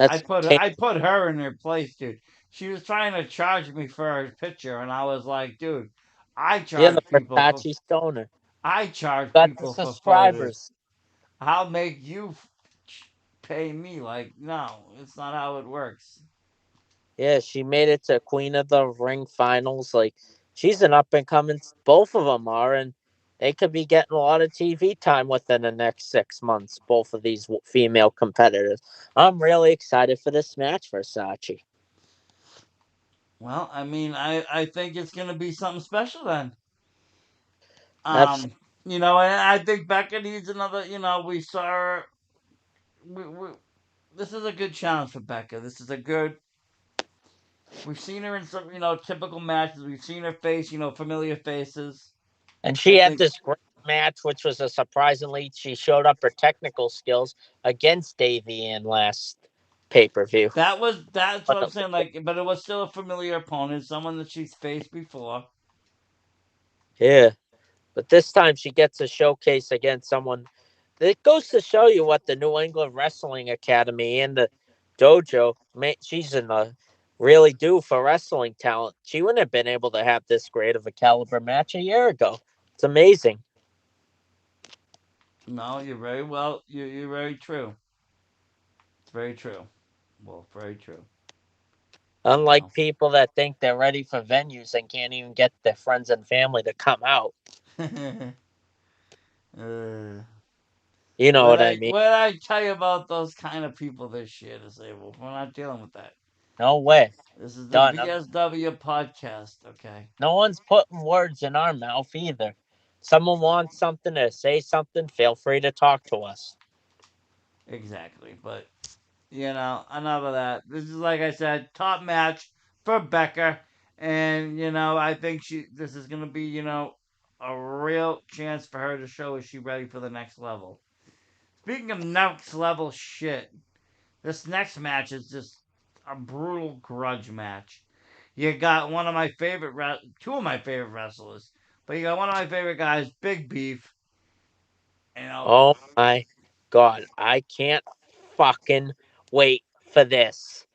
I That's put can I put her in her place, dude. She was trying to charge me for her picture, and I was like, dude, I you're the charge people for Versace stoner. I charge Got the people for photos. subscribers. I'll make you pay me. Like, no, it's not how it works. Yeah, she made it to Queen of the Ring finals. Like, she's an up and coming. Both of them are, and they could be getting a lot of TV time within the next 6 months. Both of these female competitors. I'm really excited for this match, Versace. Well, I mean, I think it's gonna be something special then. Absolutely. Um, and I think Becca needs another. We saw her. We This is a good challenge for Becca. This is a good. We've seen her in some, typical matches. We've seen her face, familiar faces. And I she had think this great match, which was a surprisingly she showed up her technical skills against Davey in last pay per view. that's what I'm saying. Like, but it was still a familiar opponent, someone that she's faced before. Yeah. But this time she gets a showcase against someone. It goes to show you what the New England Wrestling Academy and the dojo, she's in the really do for wrestling talent. She wouldn't have been able to have this great of a caliber match a year ago. It's amazing. No, you're very well. You're very true. It's very true. Well, very true. You Unlike know. people that think they're ready for venues and can't even get their friends and family to come out. uh, You know what what I I mean? what I tell you about those kind of people this year disabled. We're not dealing with that. No way. This is the Done. VSW podcast. Okay. No one's putting words in our mouth either. Someone wants something to say something, feel free to talk to us. Exactly. But enough of that. This is, like I said, top match for Becker, and I think this is gonna be a real chance for her to show is she ready for the next level. Speaking of next level shit, this next match is just a brutal grudge match. You got two of my favorite wrestlers, but you got one of my favorite guys, Big Beef. You know, Oh my god, I can't fucking wait for this.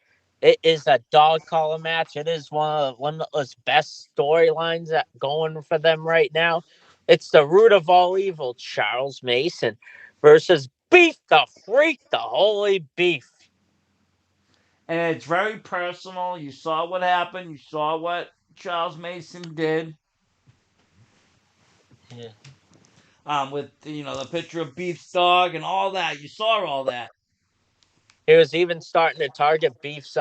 It is a dog collar match. It is one of the Limitless best storylines that going for them right now. It's the root of all evil, Charles Mason versus Beef the Freak, the Holy Beef. and it's very personal. You saw what happened. You saw what Charles Mason did. Yeah. With the picture of Beef's dog and all that. You saw all that. He was even starting to target Beef's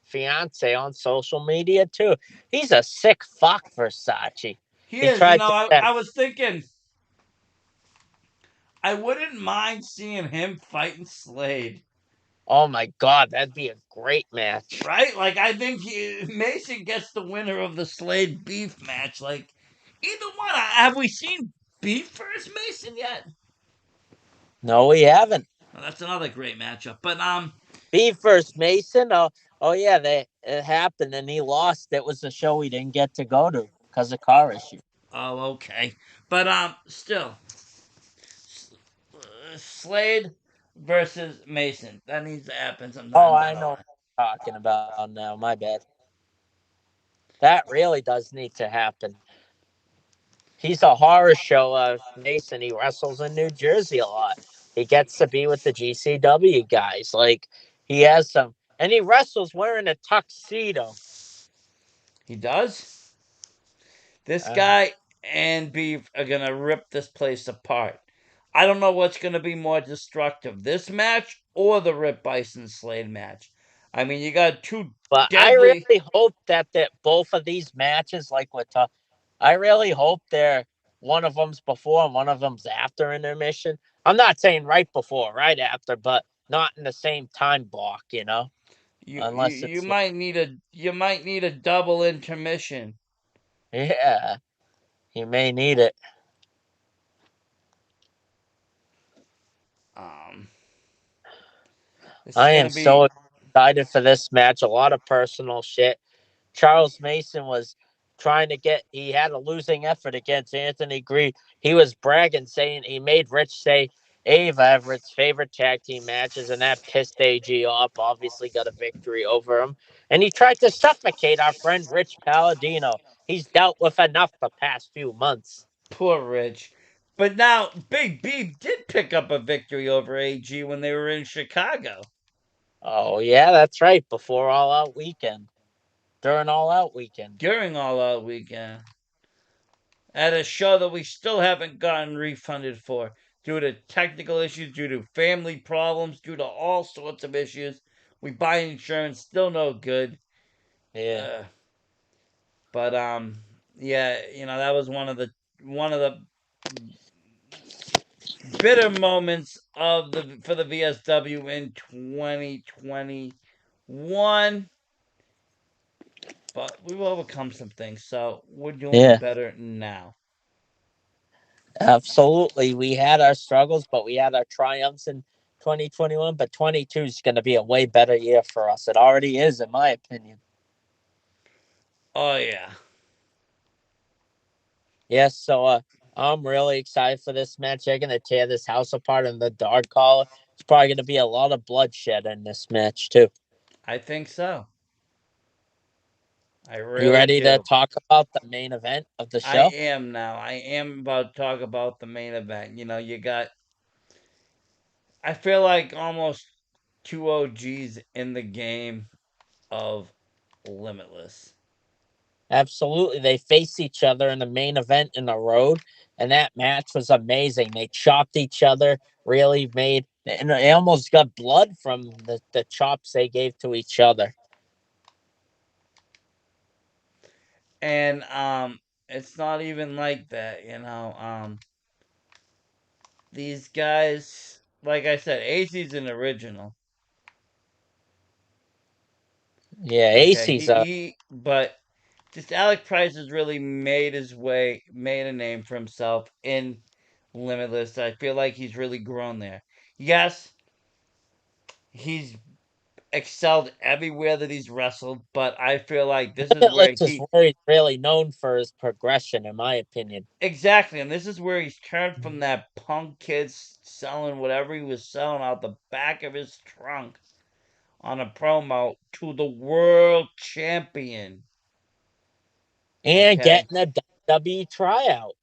fiance on social media too. He's a sick fuck, Versace. He He is. tried to I was thinking I wouldn't mind seeing him fighting Slade. Oh my god, that'd be a great match. Right? Like I think Mason gets the winner of the Slade Beef match. Like either one. Have we seen Beef versus Mason yet? No, we haven't. Well, that's another great matchup. But Beef versus Mason. Oh yeah, it happened and he lost. It was a show he didn't get to go to because of car issue. okay. But still, Slade versus Mason. That needs to happen Oh, sometime I down the know what line. you're talking about now. My bad. That really does need to happen. He's a horror show of Mason. He wrestles in New Jersey a lot. He gets to be with the GCW guys. Like he has some, and he wrestles wearing a tuxedo. He does. This Uh, guy and Beef are gonna rip this place apart. I don't know what's gonna be more destructive, this match or the Rip Bison Slade match. I mean, you got two but I deadly. really hope that both of these matches, like with, I really hope they're one of them's before and one of them's after intermission. I'm not saying right before, right after, but not in the same time block. Unless You it's might need a double intermission. yeah, you may need it. Um, this is I gonna am be so excited for this match. A lot of personal shit. Charles Mason was trying to he had a losing effort against Anthony Green. He was bragging, saying he made Rich say Ava Everett's favorite tag team matches, and that pissed AG off. Obviously, got a victory over him, and he tried to suffocate our friend Rich Palladino. He's dealt with enough the past few months. Poor Rich. But now, Big B did pick up a victory over AG when they were in Chicago Oh yeah, that's right. Before All Out Weekend, during All Out Weekend. during All Out Weekend at a show that we still haven't gotten refunded for due to technical issues, due to family problems, due to all sorts of issues. We buy insurance, still no good. Yeah, Uh, but yeah, that was one of the bitter moments of the for the VSW in 2021. But we've overcome some things, so we're doing yeah. better now. Absolutely. We had our struggles, but we had our triumphs in 2021. But 22 is going to be a way better year for us. It already is, in my opinion. Oh yeah. Yes, so I'm really excited for this match. They're going to tear this house apart in the dark collar. It's probably going to be a lot of bloodshed in this match, too. I think so. I You really ready to do. talk about the main event of the I show? am now. I am about to talk about the main event. You got. I feel like almost two OGs in the game of Limitless. Absolutely. They face each other in the main event in the road, and that match was amazing. They chopped each other, really made, and they almost got blood from the chops they gave to each other. And it's not even like that. These guys, like I said, AC's an original. Yeah, Okay, AC's a but just Alec Price has really made a name for himself in Limitless. I feel like he's really grown there. Yes, he's excelled everywhere that he's wrestled, but I feel like this is where limitless is he where he's really known for his progression, in my opinion. exactly, and this is where he's turned from that punk kid selling whatever he was selling out the back of his trunk on a promo to the world champion. And Okay, getting a WWE tryout.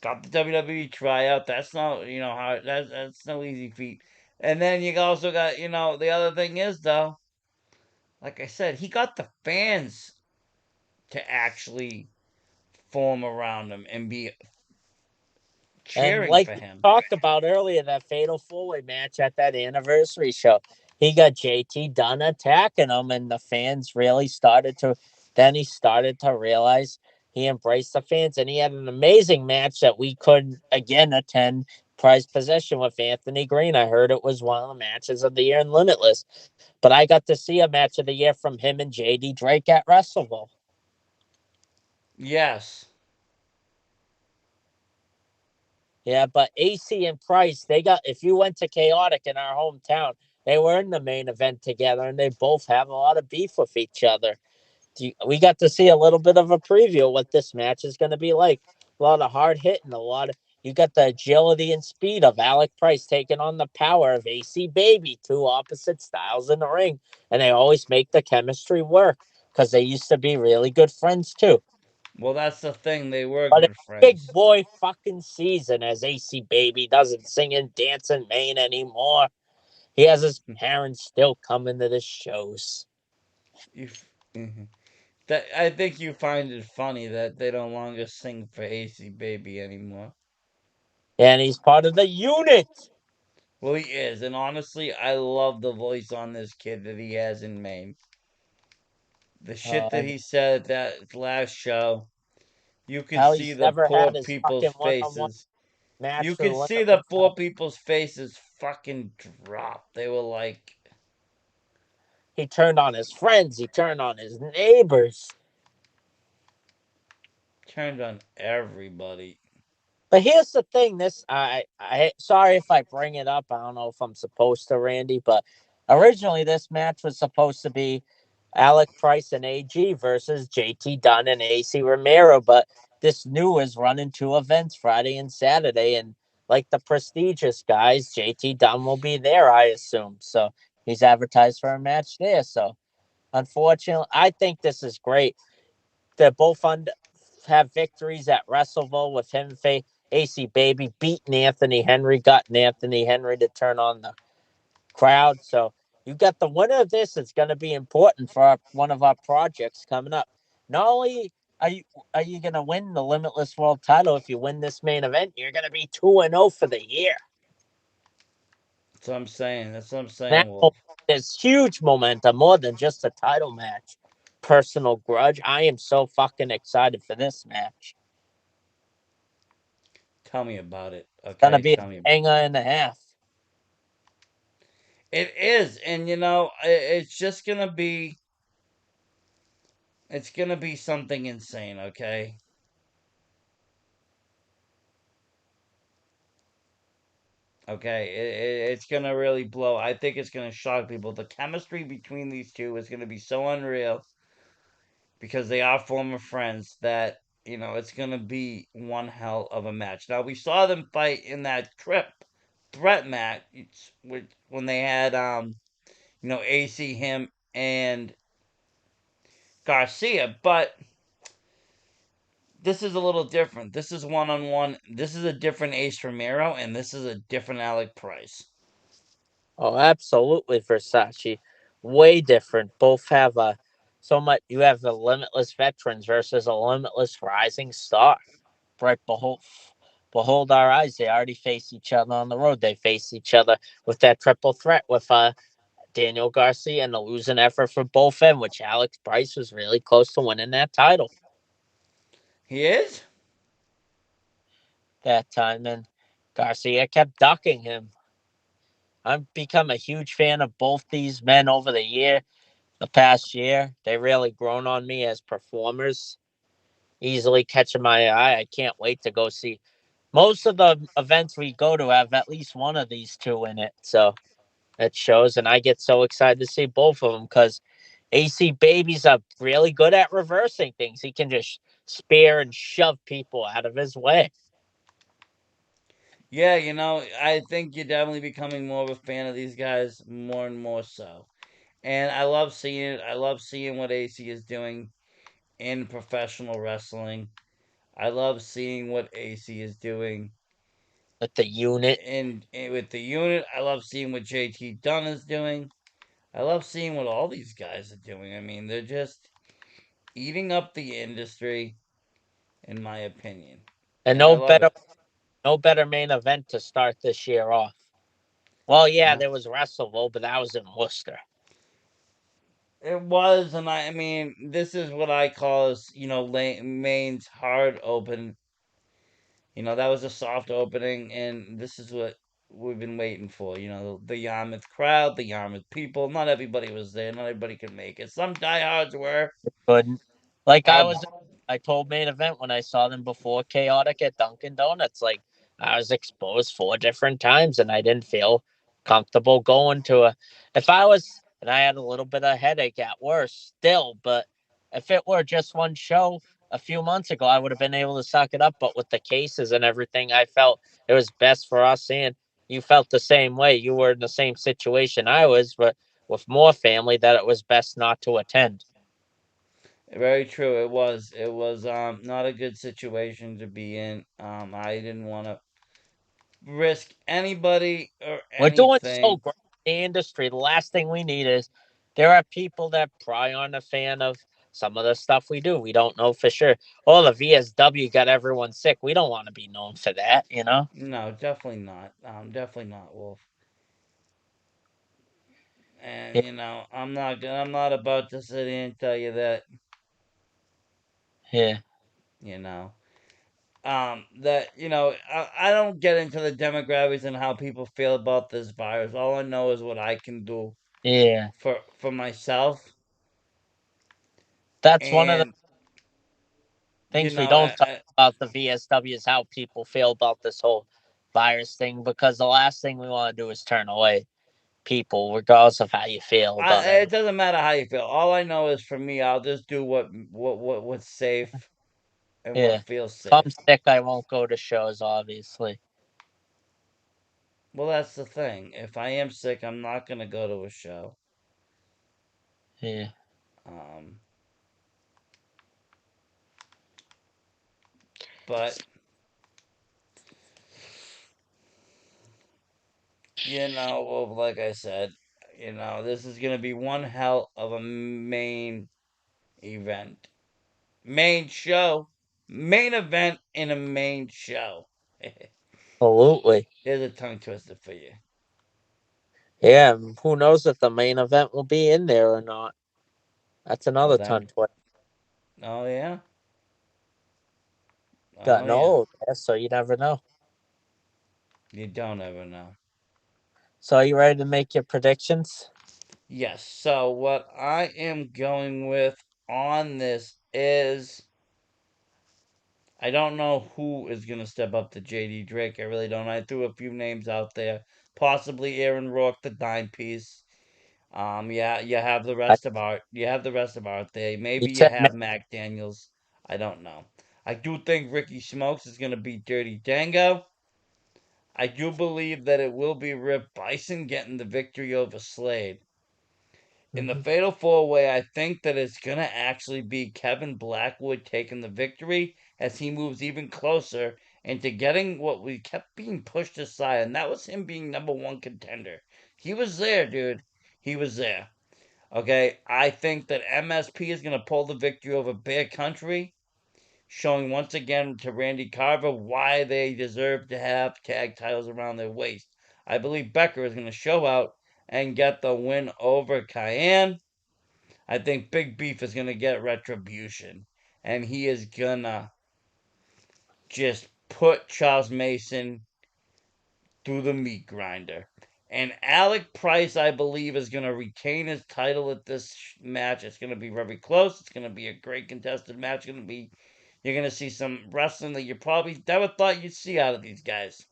got the WWE tryout. That's not how that's no easy feat. And then you also got the other thing is though, like I said, he got the fans to actually form around him and be And cheering like for we him. talked about earlier, that fatal four-way match at that anniversary show, he got JT Dunn attacking him, and the fans really started to. Then he started to realize he embraced the fans, and he had an amazing match that we couldn't again attend. Prize possession with Anthony Green. I heard it was one of the matches of the year in Limitless, but I got to see a match of the year from him and JD Drake at WrestleVille. Yes. Yeah, but AC and Price, they got, if you went to Chaotic in our hometown, they were in the main event together and they both have a lot of beef with each other. We got to see a little bit of a preview of what this match is going to be like. A lot of hard hitting, a lot of, you got the agility and speed of Alec Price taking on the power of AC Baby, two opposite styles in the ring. And they always make the chemistry work because they used to be really good friends too. Well, that's the thing. They were But it's good big friends. boy fucking season as AC Baby doesn't sing and dance in Maine anymore. He has his parents still coming to the shows. You, mhm. That I think you find it funny that they don't longer sing for AC Baby anymore. And he's part of the unit. Well, he is, and honestly, I love the voice on this kid that he has in Maine. The shit that And he said at that last show, you could how see he's the never poor had his people's fucking one on one faces. match You for the could see the Limitless poor title. people's faces fucking drop. They were like He turned on his friends, he turned on his neighbors. turned on everybody. But here's the thing: this I sorry if I bring it up. I don't know if I'm supposed to, Randy. But originally, this match was supposed to be Alec Price and AG versus JT Dunn and AC Romero. But this new is running two events, Friday and Saturday, and like the prestigious guys. JT Dunn will be there, I assume. So he's advertised for a match there. So unfortunately, I think this is great. They're both have victories at Wrestleville with him. AC Baby beating Anthony Henry, gotten Anthony Henry to turn on the crowd. So you got the winner of this. It's going to be important for one of our projects coming up. Not only are you are you going to win the Limitless World Title if you win this main event, you're going to be 2-0 for the year. That's what I'm saying. That's what I'm Now saying, Wolf. there's huge momentum, more than just a title match. Personal grudge. I am so fucking excited for this match. Tell me about it. It's gonna Okay, be a tell me. banger and a half. It is, and it's just gonna be. It's gonna be something insane. Okay. Okay, it's gonna really blow. I think it's gonna shock people. The chemistry between these two is gonna be so unreal because they are former friends that it's gonna be one hell of a match. Now we saw them fight in that trip threat match, when they had AC, him, and Garcia, but this is a little different. This is one on one. This is a different Ace Romero, and this is a different Alec Price. Oh, absolutely, Versace. Way different. Both have a so much. You have the limitless veterans versus a limitless rising star. Right, behold our eyes. They already face each other on the road. They face each other with that triple threat with Daniel Garcia and a losing effort for both ends, which Alex Price was really close to winning that title He is. that time, and Garcia kept ducking him. I've become a huge fan of both these men over the past year. They really grown on me as performers, easily catching my eye. I can't wait to go see. Most of the events we go to have at least one of these two in it, so it shows, and I get so excited to see both of them because AC Baby's are really good at reversing things. He can just spear and shove people out of his way. Yeah, I think you're definitely becoming more of a fan of these guys more and more so. And I love seeing it. I love seeing what AC is doing in professional wrestling. I love seeing what AC is doing With the unit. with the unit. I love seeing what JT Dunn is doing. I love seeing what all these guys are doing. I mean, they're just eating up the industry, in my opinion. And And I love it. no better main event to start this year off. Well, yeah, No, there was Wrestleville, but that was in Worcester. it was, and I mean, this is what I call as Maine's hard open. That was a soft opening, and this is what we've been waiting for. The Yarmouth crowd, the Yarmouth people. Not everybody was there. Not everybody could make it. Some diehards were. Couldn't. Like Our I told main event when I saw them before Chaotic at Dunkin' Donuts. Like I was exposed 4 different times, and I didn't feel comfortable going to a. If I was, and I had a little bit of headache at worst still, but if it were just one show a few months ago, I would have been able to suck it up. But with the cases and everything, I felt it was best for us. And you felt the same way. You were in the same situation I was, but with more family, that it was best not to attend. Very true. It was. It was not a good situation to be in. I didn't want to risk anybody or We're doing so anything. great in the industry. The last thing we need is there are people that probably aren't a fan of some of the stuff we do. We don't know for sure. Oh, the VSW got everyone sick. We don't want to be known for that, you know? No, definitely not. Definitely not, Wolf. And Yeah. I'm not about to sit here and tell you that. Yeah. You know. That I don't get into the demographics and how people feel about this virus. All I know is what I can do Yeah. for myself. That's one of the And things we don't talk I about the VSW is how people feel about this whole virus thing because the last thing we want to do is turn away people, regardless of how you feel about it everything. doesn't matter how you feel. All I know is for me, I'll just do what's safe and what Yeah. feels If I'm safe. sick, I won't go to shows, obviously. Well, that's the thing. If I am sick, I'm not gonna go to a show. Yeah. Um, but well, like I said, this is gonna be one hell of a main event, main show, main event in a main show. Absolutely. Here's a tongue twister for you. Yeah, and who knows if the main event will be in there or not. That's Well another then, ton twist. oh yeah, oh Gotten yeah. old, yeah, so you never know. You don't ever know. So you ready to make your predictions? Yes. So what I am going with on this is I don't know who is going to step up to JD Drake. I really don't. I threw a few names out there. Possibly Aaron Rourke, the dime piece. Yeah, I, You have the rest of Art there. you Maybe you said have Mac Daniels. I don't know. I do think Ricky Smokes is going to beat Dirty Dango. I do believe that it will be Rip Bison getting the victory over Slade. In the Mhm. Fatal Four Way, I think that it's going to actually be Kevin Blackwood taking the victory as he moves even closer into getting what we kept being pushed aside, and that was him being number one contender. He was there, dude. He was there. Okay, I think that MSP is going to pull the victory over Bear Country, showing once again to Randy Carver why they deserve to have tag titles around their waist. I believe Becker is going to show out and get the win over Cayenne. I think Big Beef is going to get retribution. And he is going to just put Charles Mason through the meat grinder. And Alec Price, I believe, is going to retain his title at this match. It's going to be very close. It's going to be a great contested match. You're going to see some wrestling that you probably never thought you'd see out of these guys.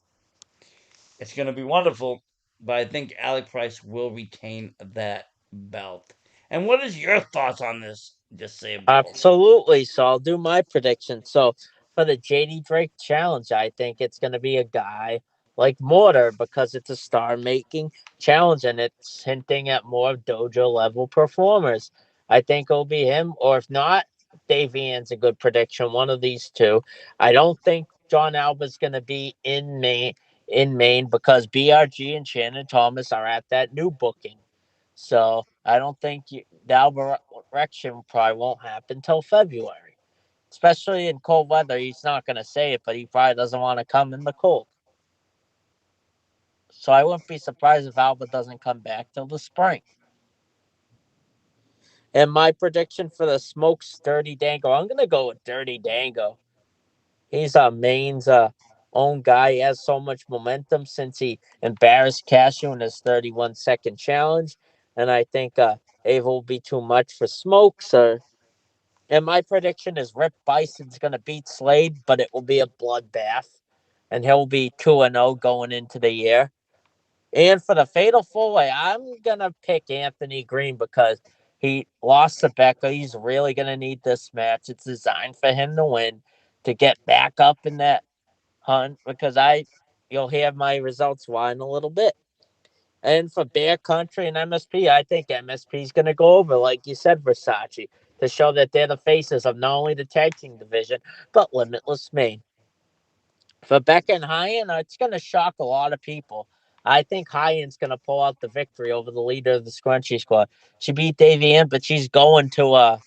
It's going to be wonderful, but I think Alec Price will retain that belt. And what is your thoughts on this Disable? absolutely. So I'll do my prediction. So for the JD Drake challenge, I think it's going to be a guy like Mortar because it's a star making challenge and it's hinting at more dojo level performers. I think it'll be him, or if not, Dave Ian's a good prediction. One of these two. I don't think John Alba's going to be in Maine because BRG and Shannon Thomas are at that new booking. So I don't think the Alba erection probably won't happen till February. Especially in cold weather, he's not going to say it, but he probably doesn't want to come in the cold. So I wouldn't be surprised if Alba doesn't come back till the spring. And my prediction for the Smokes Dirty Dango, I'm going to go with Dirty Dango. He's Maine's own guy. He has so much momentum since he embarrassed Cashew in his 31-second challenge. And I think Ava will be too much for Smokes. And my prediction is Rip Bison's going to beat Slade, but it will be a bloodbath. And he'll be 2-0 going into the year. And for the Fatal Four Way, I'm going to pick Anthony Green because he lost to Becca. He's really going to need this match. It's designed for him to win, to get back up in that hunt because you'll hear my results why in a little bit. And for Bear Country and MSP, I think MSP is going to go over, like you said, Versace, to show that they're the faces of not only the tag team division, but Limitless Maine. For Becca and Hyan, it's going to shock a lot of people. I think Hyan's going to pull out the victory over the leader of the Scrunchy Squad. She beat Davey Ann, but she's going to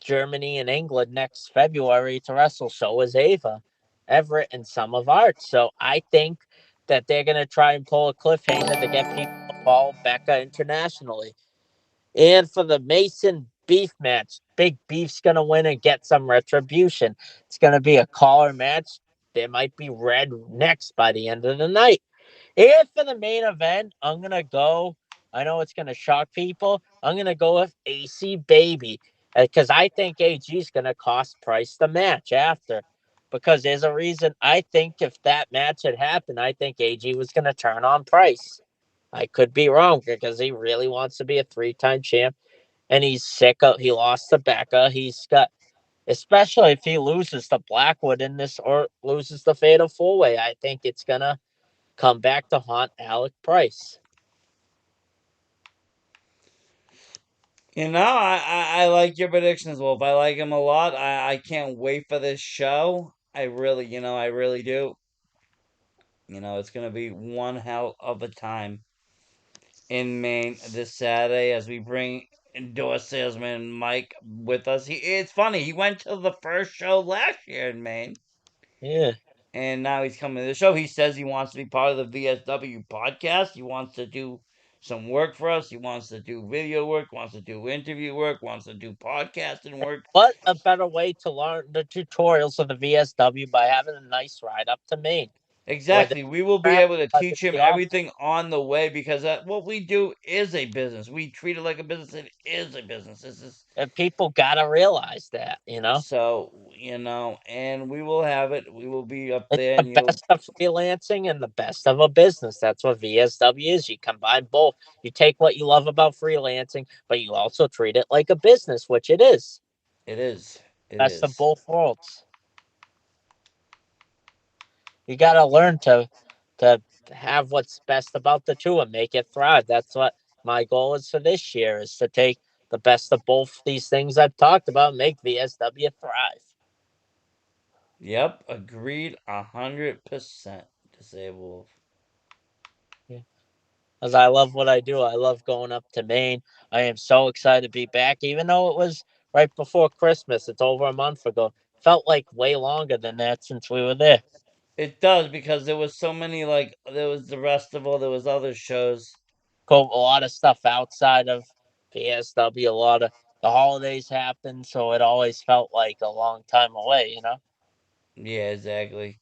Germany and England next February to wrestle. So is Ava, Everett, and some of Art. So I think that they're going to try and pull a cliffhanger to get people to follow Becca internationally. And for the Mason Beef match, Big Beef's going to win and get some retribution. It's going to be a collar match. There might be red next by the end of the night. And for the main event, I'm going to go. I know it's going to shock people. I'm going to go with AC Baby because I think AG is going to cost Price the match after. Because there's a reason I think if that match had happened, I think AG was going to turn on Price. I could be wrong because he really wants to be a 3-time champ and he's sick of he lost to Becca. He's got especially if he loses to Blackwood in this or loses the Fatal 4-Way. I think it's gonna come back to haunt Alec Price. I like your predictions, Wolf. I like him a lot. I can't wait for this show. I really do. It's gonna be one hell of a time in Maine this Saturday as we bring door salesman Mike with us. It's funny. He went to the first show last year in Maine, Yeah. and now he's coming to the show. He says he wants to be part of the VSW podcast. He wants to do some work for us. He wants to do video work, wants to do interview work, wants to do podcasting work. What a better way to learn the tutorials of the VSW by having a nice ride up to Maine, where they Exactly. We will be travel able to under teach him the office. everything on the way because what we do is a business. We treat it like a business. It is a business. This is And people gotta realize that. and we will have it. We will be up It's there, the and you'll. best of freelancing and the best of a business. That's what VSW is. You combine both. You take what you love about freelancing, but you also treat it like a business, which it is. It is. It Best of is. both worlds. You gotta learn to have what's best about the two and make it thrive. That's what my goal is for this year is to take the best of both these things I've talked about and make VSW thrive. Yep. Agreed. 100%. Disabled. Yeah. As I love what I do. I love going up to Maine. I am so excited to be back, even though it was right before Christmas. It's over a month ago. Felt like way longer than that since we were there. It does because there was so many there was the festival, there was other shows. A lot of stuff outside of PSW. A lot of the holidays happened, so it always felt like a long time away. Yeah, exactly.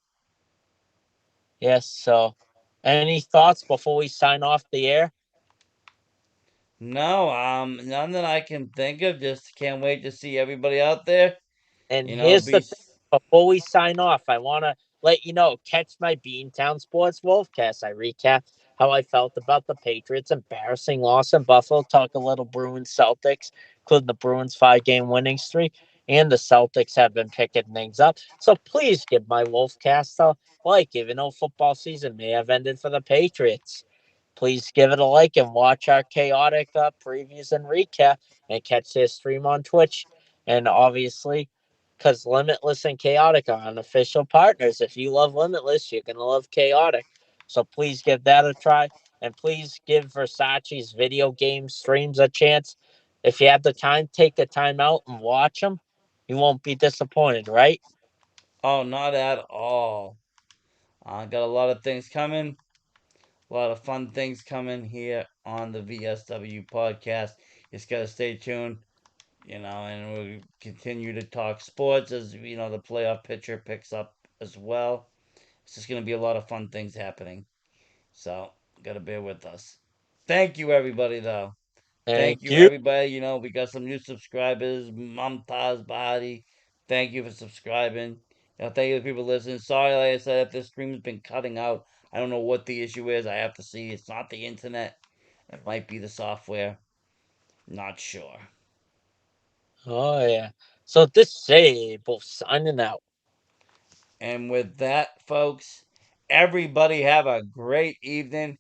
Yes. So, any thoughts before we sign off the air? No, none that I can think of. Just can't wait to see everybody out there. And You know, here's be the thing. Before we sign off, I want to let you know, catch my Beantown Sports Wolfcast. I recap how I felt about the Patriots' embarrassing loss in Buffalo, talk a little Bruins Celtics, including the Bruins 5-game winning streak, and the Celtics have been picking things up. So please give my Wolfcast a like, even though football season may have ended for the Patriots. Please give it a like and watch our chaotic previews and recap and catch this stream on Twitch. And obviously, because Limitless and Chaotic are unofficial partners. If you love Limitless, you're going to love Chaotic. So please give that a try. And please give Versace's video game streams a chance. If you have the time, take the time out and watch them. You won't be disappointed, right? oh, not at all. I got a lot of things coming. A lot of fun things coming here on the VSW podcast. Just gotta stay tuned, and we'll continue to talk sports as the playoff picture picks up as well. It's just gonna be a lot of fun things happening. So gotta bear with us. Thank you, everybody, though. Thank Thank you, you. everybody. We got some new subscribers. Mumtaz Body. Thank you for subscribing. Thank you to people listening. Sorry, like I said, if this stream's been cutting out. I don't know what the issue is. I have to see. It's not the internet. It might be the software. Not sure. Oh, yeah. So Disable signing out. And with that, folks, everybody have a great evening.